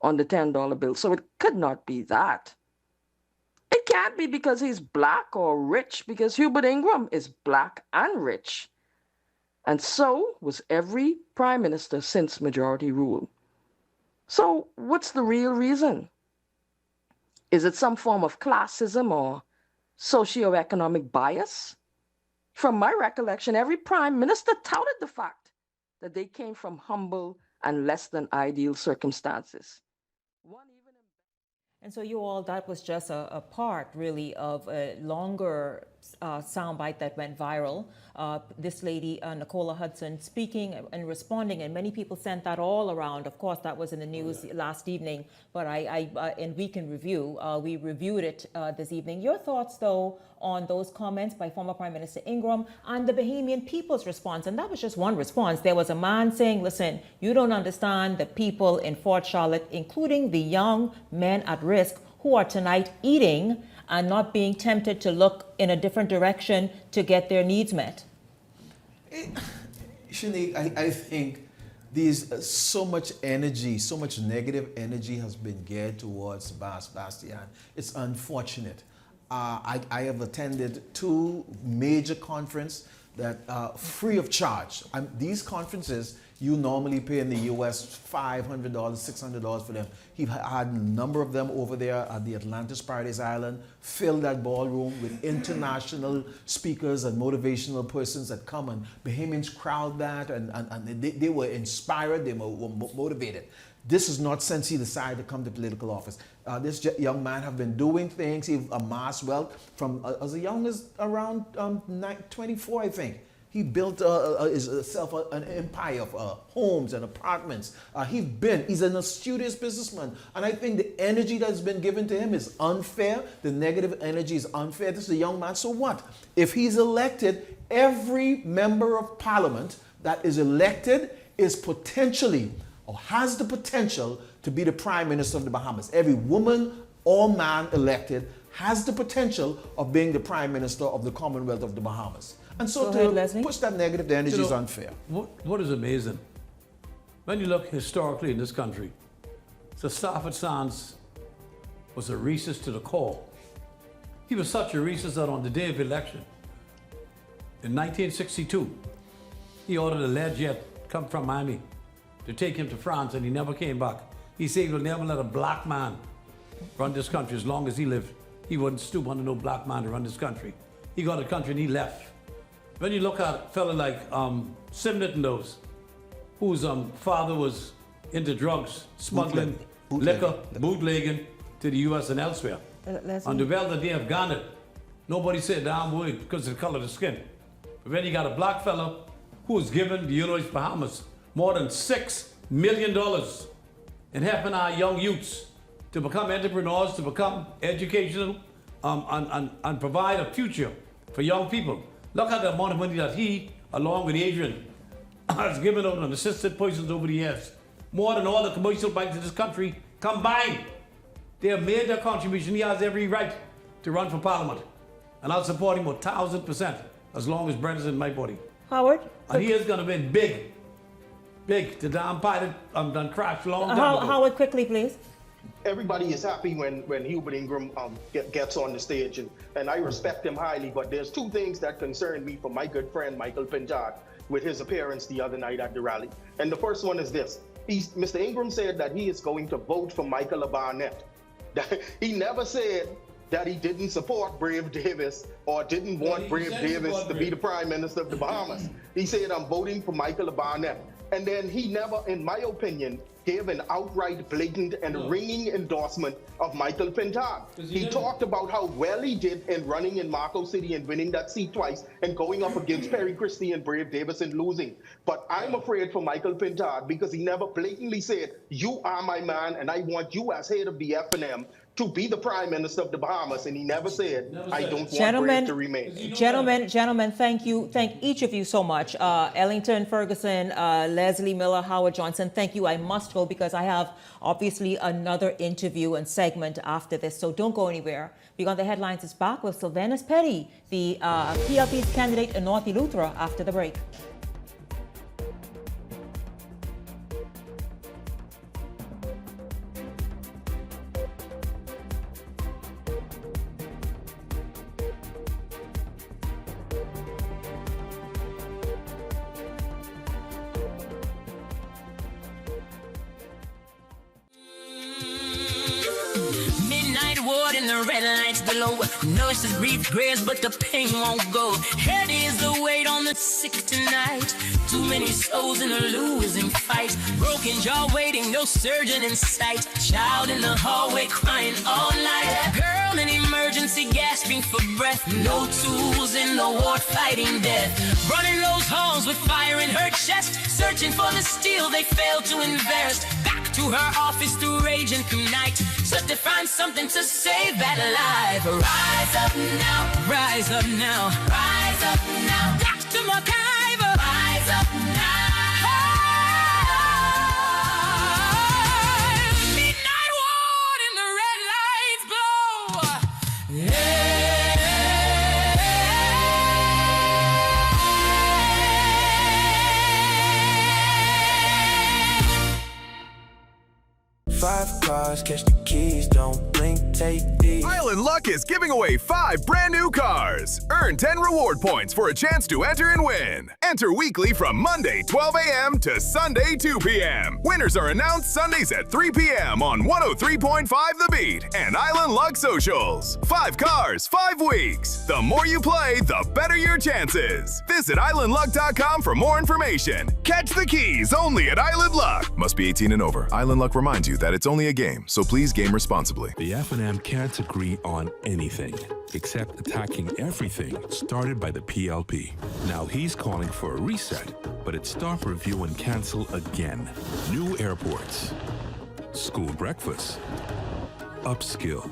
on the $10 bill. So it could not be that. It can't be because he's black or rich, because Hubert Ingram is black and rich. And so was every prime minister since majority rule. So what's the real reason? Is it some form of classism or socioeconomic bias? From my recollection, every prime minister touted the fact that they came from humble and less than ideal circumstances. And so that was just a part, really, of a longer soundbite that went viral. This lady, Nicola Hudson, speaking and responding, and many people sent that all around. Of course, that was in the news last evening, but in Week in Review, we reviewed it this evening. Your thoughts, though, on those comments by former Prime Minister Ingram and the Bahamian people's response? And that was just one response. There was a man saying, listen, you don't understand the people in Fort Charlotte, including the young men at risk who are tonight eating and not being tempted to look in a different direction to get their needs met. Shanique, I think there's so much energy, so much negative energy has been geared towards Sylvanas Petty. It's unfortunate. I have attended 2 major conferences that free of charge. These conferences, you normally pay in the US $500, $600 for them. He had a number of them over there at the Atlantis Paradise Island, filled that ballroom with international speakers and motivational persons that come, and Bahamians crowd that, and they were inspired, they were motivated. This is not since he decided to come to political office. This young man have been doing things. He amassed wealth from as young as around 24, I think. He built himself an empire of homes and apartments. He's an astucious businessman. And I think the energy that's been given to him is unfair. The negative energy is unfair. This is a young man. So what? If he's elected, every member of parliament that is elected is potentially or has the potential to be the Prime Minister of the Bahamas. Every woman or man elected has the potential of being the Prime Minister of the Commonwealth of the Bahamas. And so Go ahead, Leslie. push that negative energy is unfair. What is amazing, when you look historically in this country, Sir Stafford Sands was a racist to the core. He was such a racist that on the day of election, in 1962, he ordered a Learjet come from Miami to take him to France, and he never came back. He said he would never let a black man run this country as long as he lived. He wouldn't stoop under no black man to run this country. He got the country and he left. When you look at a fella like Simnett and those, whose father was into drugs, smuggling, liquor, bootlegging to the US and elsewhere. On the well that they have garnered, nobody said a damn word because of the color of the skin. But when you got a black fella who was given the University of Bahamas more than $6 million in helping our young youths to become entrepreneurs, to become educational, and provide a future for young people. Look at the amount of money that he, along with Adrian, has given out on assisted persons over the years. More than all the commercial banks in this country combined. They have made their contribution. He has every right to run for Parliament. And I'll support him 1,000% as long as Brent is in my body. Howard? And he is going to be big. Big. The damn pilot done crashed a long time ago. Howard, quickly, please. Everybody is happy when Hubert Ingram gets on the stage, and I respect him highly, but there's two things that concern me from my good friend Michael Pintard with his appearance the other night at the rally. And the first one is this. Mr. Ingram said that he is going to vote for Michael Barnett. He never said that he didn't support Brave Davis or didn't want Brave Davis to be the Prime Minister of the Bahamas. He said, I'm voting for Michael Barnett. And then he never, in my opinion, gave an outright, blatant, and ringing endorsement of Michael Pintard. He talked about how well he did in running in Marco City and winning that seat twice and going up against Perry Christie and Brave Davis and losing. But I'm afraid for Michael Pintard because he never blatantly said, you are my man and I want you as head of the F&M to be the Prime Minister of the Bahamas, and he never said, I don't want Brave to remain. Gentlemen, thank you. Thank each of you so much. Ellington Ferguson, Leslie Miller, Howard Johnson, thank you. I must go because I have obviously another interview and segment after this, so don't go anywhere. Beyond the Headlines is back with Sylvanas Petty, the PLP's candidate in North Eleuthera, after the break. And the red lights below. Nurses breathe grace, but the pain won't go. Head is the weight on the sick tonight. Too many souls in a losing fight. Broken jaw waiting, no surgeon in sight. Child in the hallway crying all night. Girl in emergency gasping for breath. No tools in the ward fighting death. Running those halls with fire in her chest. Searching for the steel they failed to invest. Back to her office through rage and through night. Just to find something to save that life. Rise up now. Rise up now. Rise up now. Dr. MacGyver. Rise up now. Midnight ward and the red lights glow. Yeah. 5 cars, catch the keys, don't blink, take these. Island Luck is giving away 5 brand new cars. Earn 10 reward points for a chance to enter and win. Enter weekly from Monday 12 a.m. to Sunday 2 p.m. Winners are announced Sundays at 3 p.m. on 103.5 The Beat and Island Luck Socials. 5 cars, 5 weeks. The more you play, the better your chances. Visit islandluck.com for more information. Catch the keys only at Island Luck. Must be 18 and over. Island Luck reminds you that it's only a game, so please game responsibly. The F&M can't agree on anything except attacking everything started by the PLP. Now he's calling for a reset, but it's stop, review, and cancel again. New airports, school breakfast, upskill,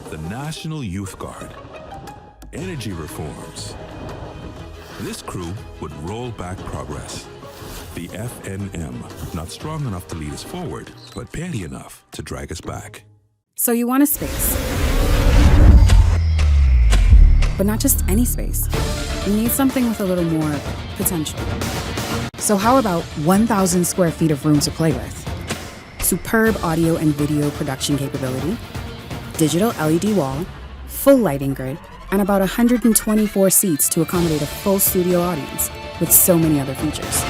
the National Youth Guard, energy reforms. This crew would roll back progress. The FNM, not strong enough to lead us forward, but petty enough to drag us back. So you want a space But not just any space. You need something with a little more potential. So how about 1,000 square feet of room to play with? Superb audio and video production capability, digital LED wall, full lighting grid, and about 124 seats to accommodate a full studio audience with so many other features.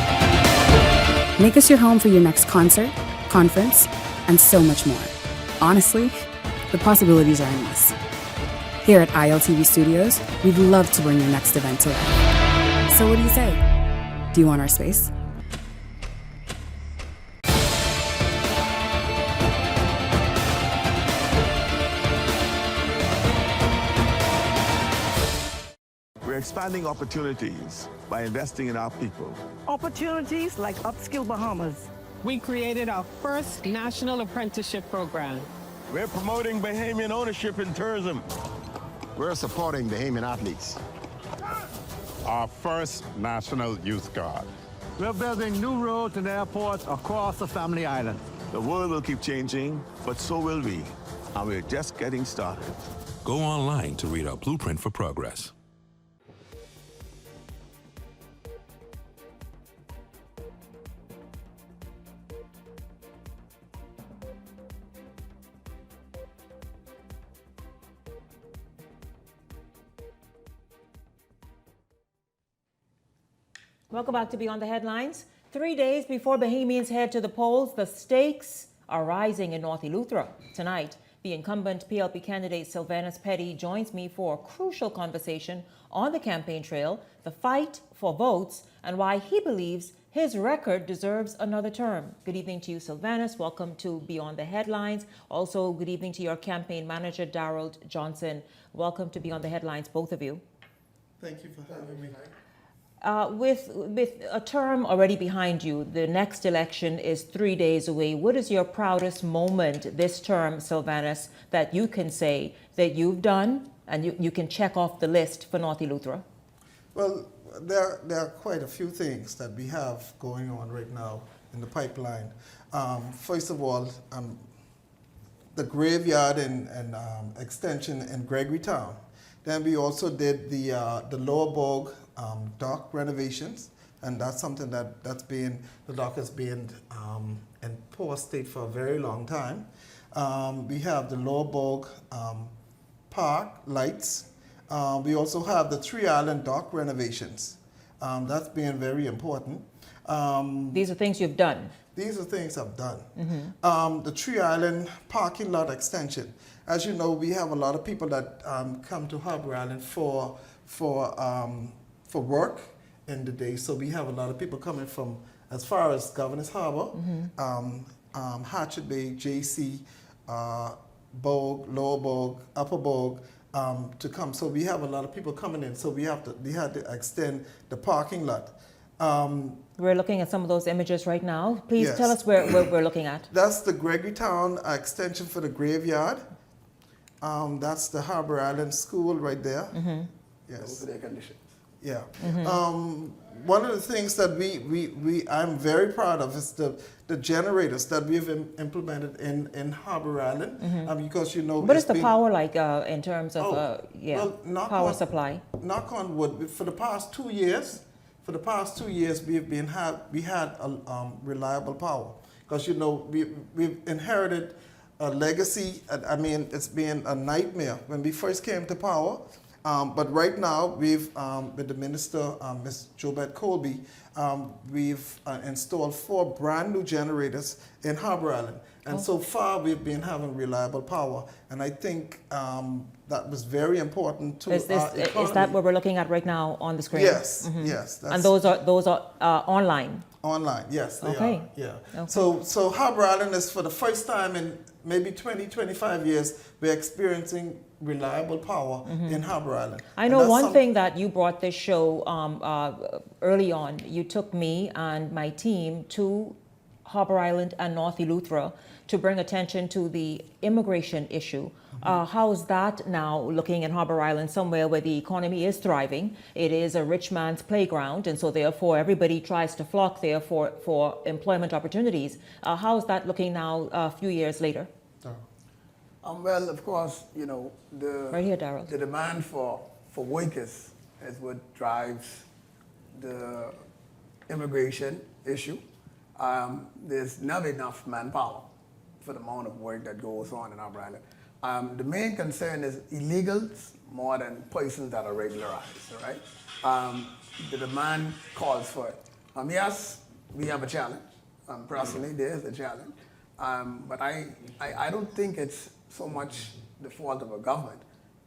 Make us your home for your next concert, conference, and so much more. Honestly, the possibilities are endless. Here at ILTV Studios, we'd love to bring your next event to life. So what do you say? Do you want our space? We're expanding opportunities by investing in our people. Opportunities like Upskill Bahamas. We created our first national apprenticeship program. We're promoting Bahamian ownership in tourism. We're supporting Bahamian athletes. Our first National Youth Guard. We're building new roads and airports across the Family Island. The world will keep changing, but so will we. And we're just getting started. Go online to read our blueprint for progress. Welcome back to Beyond the Headlines. 3 days before Bahamians head to the polls, the stakes are rising in North Eleuthera. Tonight, the incumbent PLP candidate Sylvanas Petty joins me for a crucial conversation on the campaign trail, the fight for votes, and why he believes his record deserves another term. Good evening to you, Sylvanas. Welcome to Beyond the Headlines. Also, good evening to your campaign manager, Darrell Johnson. Welcome to Beyond the Headlines, both of you. Thank you for having me. With a term already behind you, the next election is 3 days away. What is your proudest moment this term, Sylvanas, that you can say that you've done and you can check off the list for North Eleuthera? Well, there are quite a few things that we have going on right now in the pipeline. First of all, the graveyard and extension in Gregorytown. Then we also did the Lower Bogue dock renovations, and that's something the dock has been in poor state for a very long time. We have the Lower Bogue park lights. We also have the Three Island dock renovations. That's been very important. These are things you've done. These are things I've done. Mm-hmm. The Three Island parking lot extension. As you know, we have a lot of people that come to Harbour Island for work in the day. So we have a lot of people coming from as far as Governor's Harbour, Hatchet Bay, JC, Bogue, Lower Bogue, Upper Bogue, to come. So we have a lot of people coming in. So we had to extend the parking lot. We're looking at some of those images right now. Please Yes. tell us where we're looking at. That's the Gregorytown extension for the graveyard. That's the Harbour Island School right there. Mm-hmm. Yes. Those are their conditions. Yeah. Mm-hmm. One of the things that I'm very proud of is the generators that we've implemented in Harbour Island. Mm-hmm. Because you know. What is the power like in terms of power supply? Knock on wood. For the past 2 years, we had a reliable power. Because you know we've inherited a legacy. I mean, it's been a nightmare when we first came to power. But right now, we've, with the Minister, Ms. Jobette Colby, we've installed 4 brand new generators in Harbour Island. And so far, we've been having reliable power. And I think that was very important to our economy. Is that what we're looking at right now on the screen? Yes, Mm-hmm. yes. And those are online? Online, yes, they are. Yeah. Okay. So Harbour Island is, for the first time in maybe 20, 25 years, we're experiencing reliable power in Harbour Island. I know one thing that you brought this show early on. You took me and my team to Harbour Island and North Eleuthera to bring attention to the immigration issue. How's that now looking in Harbour Island, somewhere where the economy is thriving? It is a rich man's playground, and so therefore everybody tries to flock there for employment opportunities. How's that looking now a few years later? Well, of course, you know, right here, Darrell. The demand for for workers is what drives the immigration issue. There's never enough manpower for the amount of work that goes on in our island. The main concern is illegals more than persons that are regularized, right? The demand calls for it. Yes, we have a challenge. Personally, there is a challenge. But I don't think it's so much the fault of a government.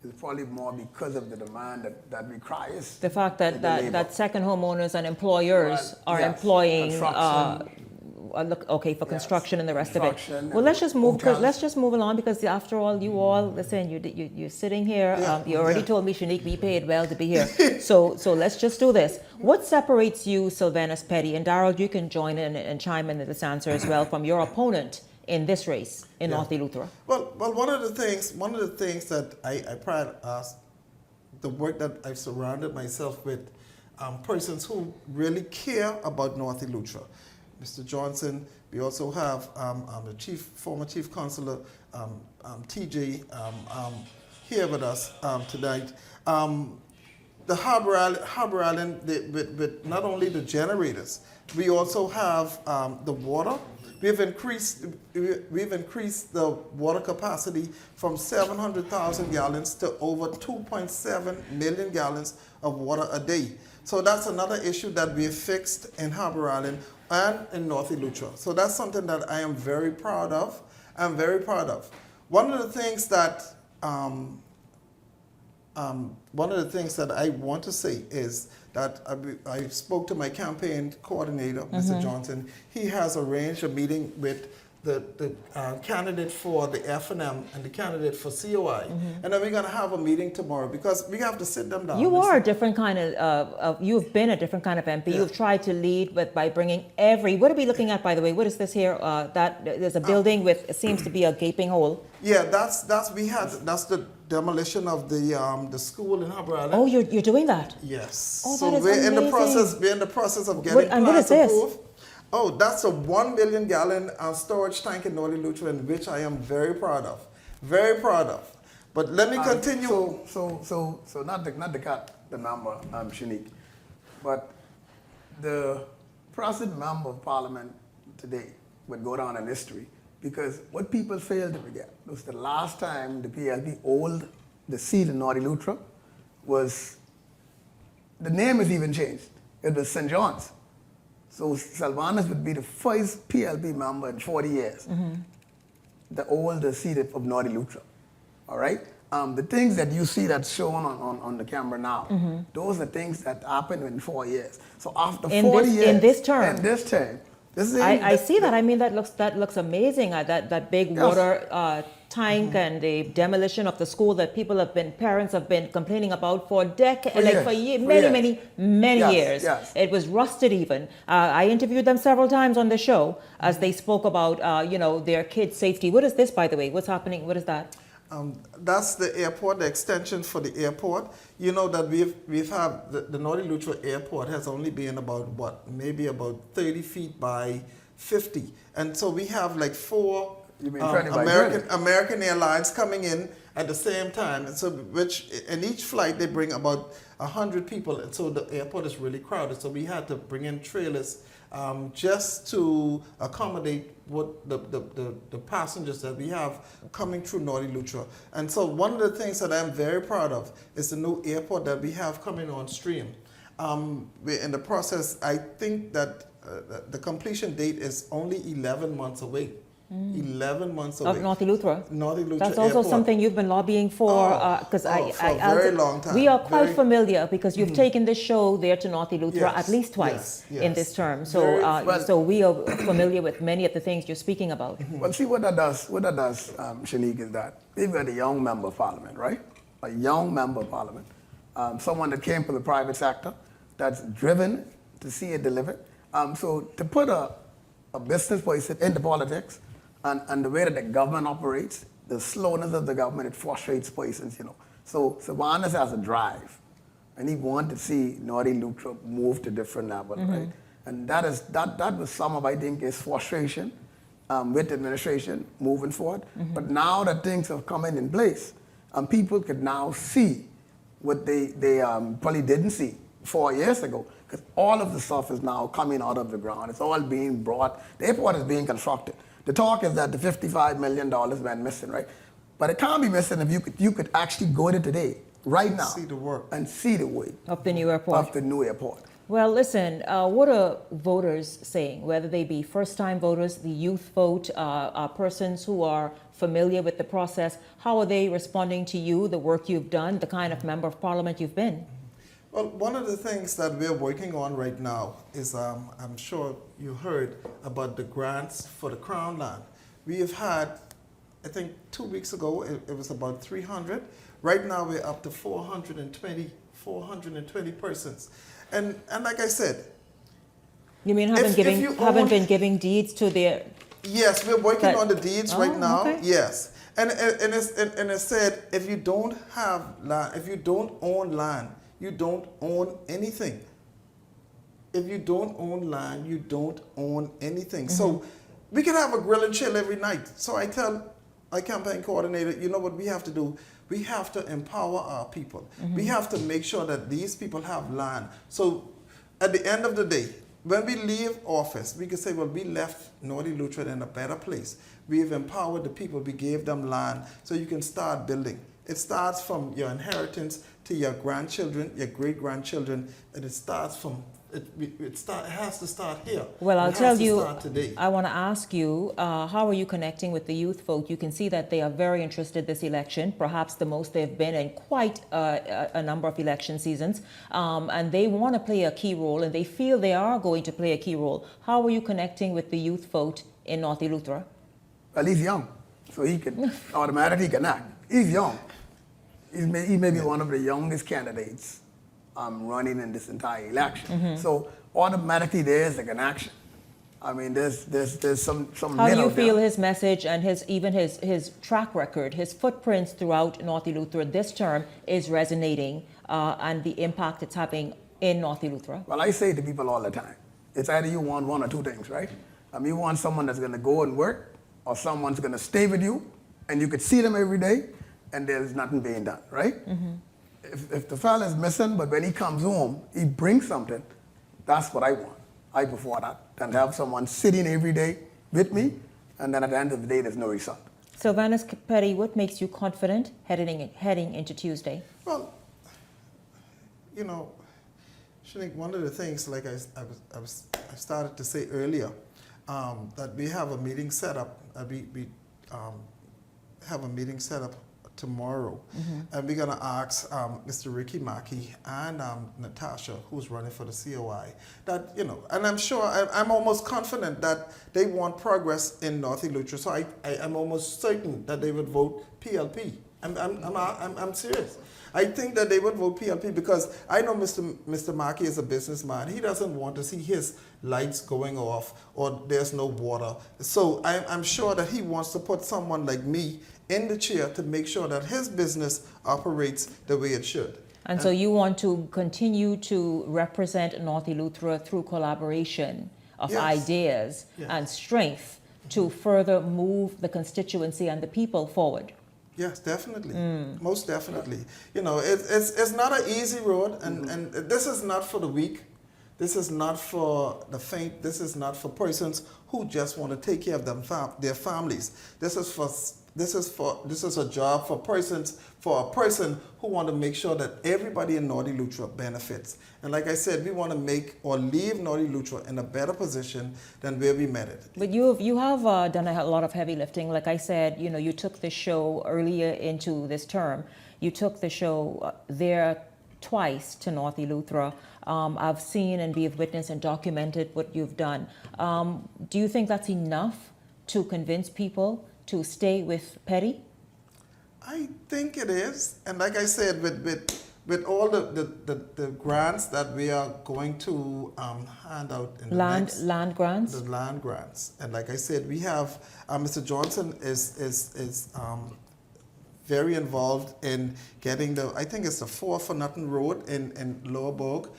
It's probably more because of the demand that requires the fact that second homeowners and employers are yes, employing for construction and the rest of it. Well, let's just move along because after all, you all listen. You're sitting here. You already told me, Shanique, we paid well to be here. so let's just do this. What separates you, Sylvanas Petty, and Darrell? You can join in and chime in this answer as well from your opponent in this race in North Eleuthera. Well, one of the things that I pride the work that I've surrounded myself with, persons who really care about North Eleuthera. Mr. Johnson, we also have the former chief consular, TJ, here with us tonight. The Harbor Island, with not only the generators, we also have the water. We've increased the water capacity from 700,000 gallons to over 2.7 million gallons of water a day. So that's another issue that we've fixed in Harbor Island and in North Eleuthera. So that's something that I am very proud of. I'm very proud of. One of the things that I want to say is that I spoke to my campaign coordinator, Mr. Johnson. He has arranged a meeting with the candidate for the F&M and the candidate for COI. And then we're going to have a meeting tomorrow because we have to sit them down. You are a different kind of, you've been a different kind of MP. Yeah. You've tried to lead by bringing what are we looking at, by the way? What is this here? There's a building with, it seems to be a gaping hole. Yeah, that's the demolition of the school in Harbor Island. Oh, you're doing that? Yes. Oh, so that is we're amazing. in the process of getting plans approved. Oh, that's a 1 million gallon storage tank in North Eleuthera, which I am very proud of. Very proud of. But let me continue. So not to cut the number, Shanique, but the present member of parliament today would go down in history because what people fail to forget was the last time the PLP owned the seat in North Eleuthera was, the name is even changed. It was St. John's. So Sylvanas would be the first PLP member in 40 years, the older seat of North Eleuthera. All right? The things that you see that's shown on the camera now, those are things that happened in 4 years. So after 40 years, in this term, I see that. I mean, that looks amazing. That big water tank and the demolition of the school that parents have been complaining about for decades, many years. Yes. It was rusted even. I interviewed them several times on the show as they spoke about, their kids' safety. What is this, by the way? What's happening? What is that? That's the airport, the extension for the airport. You know that we've had the North Eleuthera airport has only been about maybe about 30 feet by 50, and so we have like 4 American Airlines coming in at the same time, and so which in each flight they bring about 100 people, and so the airport is really crowded. So we had to bring in trailers just to accommodate what the passengers that we have coming through North Eleuthera. And so one of the things that I'm very proud of is the new airport that we have coming on stream. We're in the process. I think that the completion date is only 11 months away. 11 months away. Of North Eleuthera. North Eleuthera That's also airport. something you've been lobbying for, for a very long time. We are quite familiar because you've taken this show there to North Eleuthera at least twice in this term. So, so we are familiar with many of the things you're speaking about. Well, see what that does, Shanique, is that we've got a young member of parliament, right? A young member of parliament, someone that came from the private sector, that's driven to see it delivered. So to put a business person into politics, and the way that the government operates, the slowness of the government, it frustrates persons, So Sylvanas has a drive, and he wanted to see North Eleuthera move to different level, right? And that was some of, I think, his frustration with the administration moving forward. But now that things have come in place, people could now see what they probably didn't see 4 years ago, because all of the stuff is now coming out of the ground. It's all being brought. The airport is being constructed. The talk is that the $55 million went missing, right? But it can't be missing if you could actually go there today, right now, see the work and see the way of the new airport. Of the new airport. Well, listen, what are voters saying, whether they be first-time voters, the youth vote, persons who are familiar with the process? How are they responding to you, the work you've done, the kind of member of parliament you've been? Well, one of the things that we're working on right now is, I'm sure you heard about the grants for the Crown Land. We have had, I think 2 weeks ago, it was about 300. Right now we're up to 420 persons. And like I said, you mean haven't been giving deeds to their? Yes, we're working on the deeds right now. Okay. Yes, and it said if you don't have land, if you don't own land, you don't own anything. If you don't own land, you don't own anything. So we can have a grill and chill every night. So I tell my campaign coordinator, you know what we have to do? We have to empower our people. We have to make sure that these people have land. So at the end of the day, when we leave office, we can say, well, we left Northern Lutheran in a better place. We've empowered the people. We gave them land so you can start building. It starts from your inheritance to your grandchildren, your great-grandchildren, and it starts from, it has to start here. Well, I'll tell you, today. I want to ask you, how are you connecting with the youth vote? You can see that they are very interested this election, perhaps the most they've been in quite a number of election seasons, and they want to play a key role, and they feel they are going to play a key role. How are you connecting with the youth vote in North Eleuthera? Well, he's young, so he can automatically connect. He's young. He may be one of the youngest candidates running in this entire election. So automatically there is a connection. I mean, there's some How do you feel his message and his track record, his footprints throughout North Eleuthera this term is resonating, and the impact it's having in North Eleuthera? Well, I say to people all the time, it's either you want one or two things, right? You want someone that's going to go and work, or someone's going to stay with you, and you could see them every day, and there's nothing being done, right? If the fella is missing, but when he comes home, he brings something, that's what I want. I prefer that than to have someone sitting every day with me, and then at the end of the day, there's no result. Sylvanas Petty, what makes you confident heading into Tuesday? Well, you know, Shanique, one of the things, like I started to say earlier, that we have a meeting set up. We have a meeting set up tomorrow, and we're gonna ask Mr. Ricky Mackey and Natasha, who's running for the COI, that, you know, and I'm sure, I'm almost confident that they want progress in North Eleuthera, so I'm almost certain that they would vote PLP. I'm serious. I think that they would vote PLP because I know Mr. Mackey is a businessman. He doesn't want to see his lights going off or there's no water. So I'm sure that he wants to put someone like me in the chair to make sure that his business operates the way it should. And so you want to continue to represent North Eleuthera through collaboration of ideas and strength to further move the constituency and the people forward. Yes, definitely. Most definitely. You know, it's not an easy road, and this is not for the weak. This is not for the faint. This is not for persons who just want to take care of their families. This is a job for a person who want to make sure that everybody in North Eleuthera benefits. And like I said, we want to make or leave North Eleuthera in a better position than where we met it. But you have done a lot of heavy lifting. Like I said, you know, you took the show earlier into this term. You took the show there twice to North Eleuthera. I've seen and we've witnessed and documented what you've done. Do you think that's enough to convince people to stay with Petty? I think it is, and like I said, with all the grants that we are going to hand out in land grants. The land grants, and like I said, we have Mr. Johnson is very involved in getting I think it's the 4 for Nothing Road in Lower Bourg.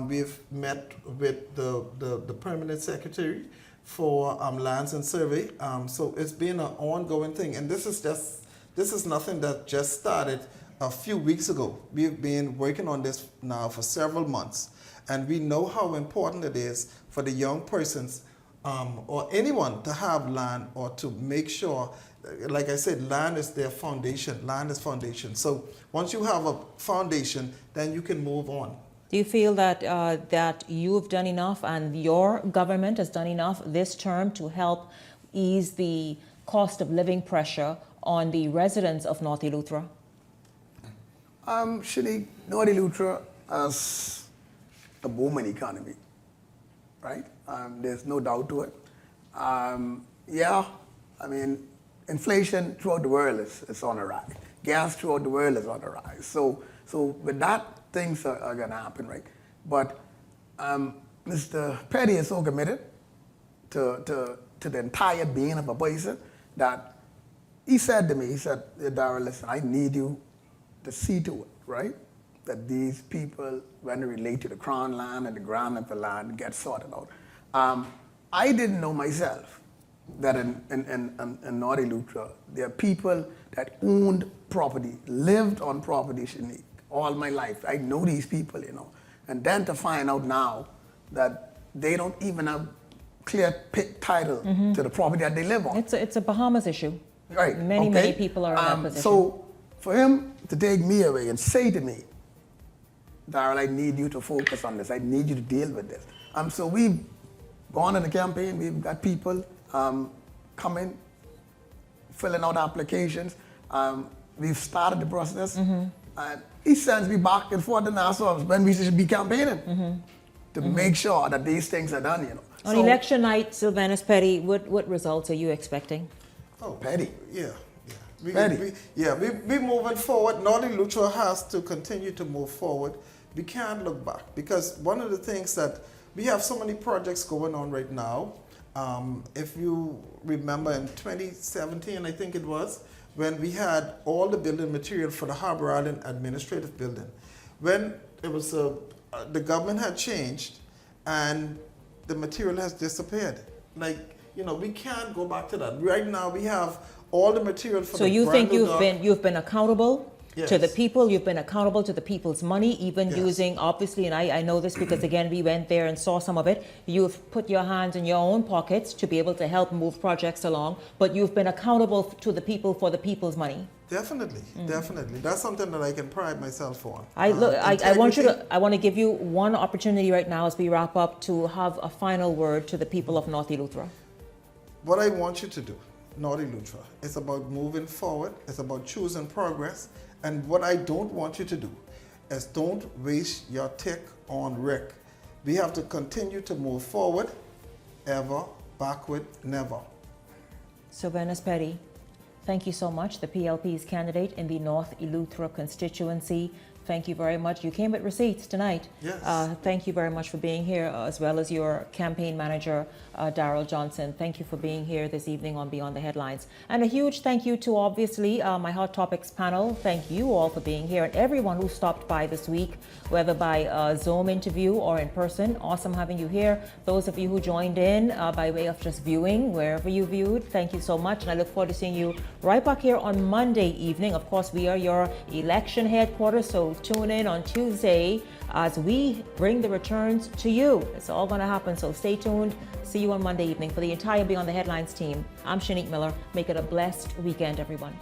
We've met with the permanent secretary for lands and survey. So it's been an ongoing thing, and this is nothing that just started a few weeks ago. We've been working on this now for several months, and we know how important it is for the young persons or anyone to have land, or to make sure, like I said, land is their foundation. Land is foundation. So once you have a foundation, then you can move on. Do you feel that that you've done enough and your government has done enough this term to help ease the cost of living pressure on the residents of North Eleuthera? Shanique, North Eleuthera has a booming economy, right? There's no doubt to it. Yeah, I mean, inflation throughout the world is on the rise. Gas throughout the world is on the rise. So with that, things are going to happen, right? But Mr. Petty is so committed to the entire being of a person that he said to me, he said, Darryl, listen, I need you to see to it, right? That these people, when they relate to the crown land and the ground of the land, get sorted out. I didn't know myself that in North Eleuthera, there are people that owned property, lived on property, Shanique, all my life. I know these people, you know. And then to find out now that they don't even have clear title to the property that they live on. It's a Bahamas issue. Right. Many people are in that position. So for him to take me away and say to me, Darryl, I need you to focus on this. I need you to deal with this. So we've gone in the campaign. We've got people coming, filling out applications. We've started the process. And he sends me back and forth to Nassau when we should be campaigning to make sure that these things are done, you know. On election night, Sylvanas Petty, what results are you expecting? Oh, Petty. Yeah. Petty. We're moving forward. North Eleuthera has to continue to move forward. We can't look back, because one of the things that we have so many projects going on right now. If you remember in 2017, I think it was, when we had all the building material for the Harbor Island Administrative Building. When it was the government had changed and the material has disappeared. Like, you know, we can't go back to that. Right now we have all the material for so the you think brand you've been accountable Yes. to the people, you've been accountable to the people's money, even using, obviously, and I know this because again we went there and saw some of it, you've put your hands in your own pockets to be able to help move projects along, but you've been accountable to the people for the people's money. Definitely, definitely. That's something that I can pride myself on. I want to give you one opportunity right now as we wrap up to have a final word to the people of North Eleuthera. What I want you to do, North Eleuthera, it's about moving forward, it's about choosing progress, and what I don't want you to do is don't waste your tick on Rick. We have to continue to move forward, ever, backward, never. Sylvanas Petty, thank you so much, the PLP's candidate in the North Eleuthera constituency. Thank you very much. You came with receipts tonight. Yes. Thank you very much for being here, as well as your campaign manager, Darryl Johnson. Thank you for being here this evening on Beyond the Headlines. And a huge thank you to, obviously, my Hot Topics panel. Thank you all for being here, and everyone who stopped by this week, whether by Zoom interview or in person. Awesome having you here. Those of you who joined in by way of just viewing, wherever you viewed, thank you so much. And I look forward to seeing you right back here on Monday evening. Of course, we are your election headquarters, so tune in on Tuesday as we bring the returns to you. It's all going to happen, so stay tuned. See you on Monday evening. For the entire Beyond the Headlines team, I'm Shanique Miller. Make it a blessed weekend, everyone.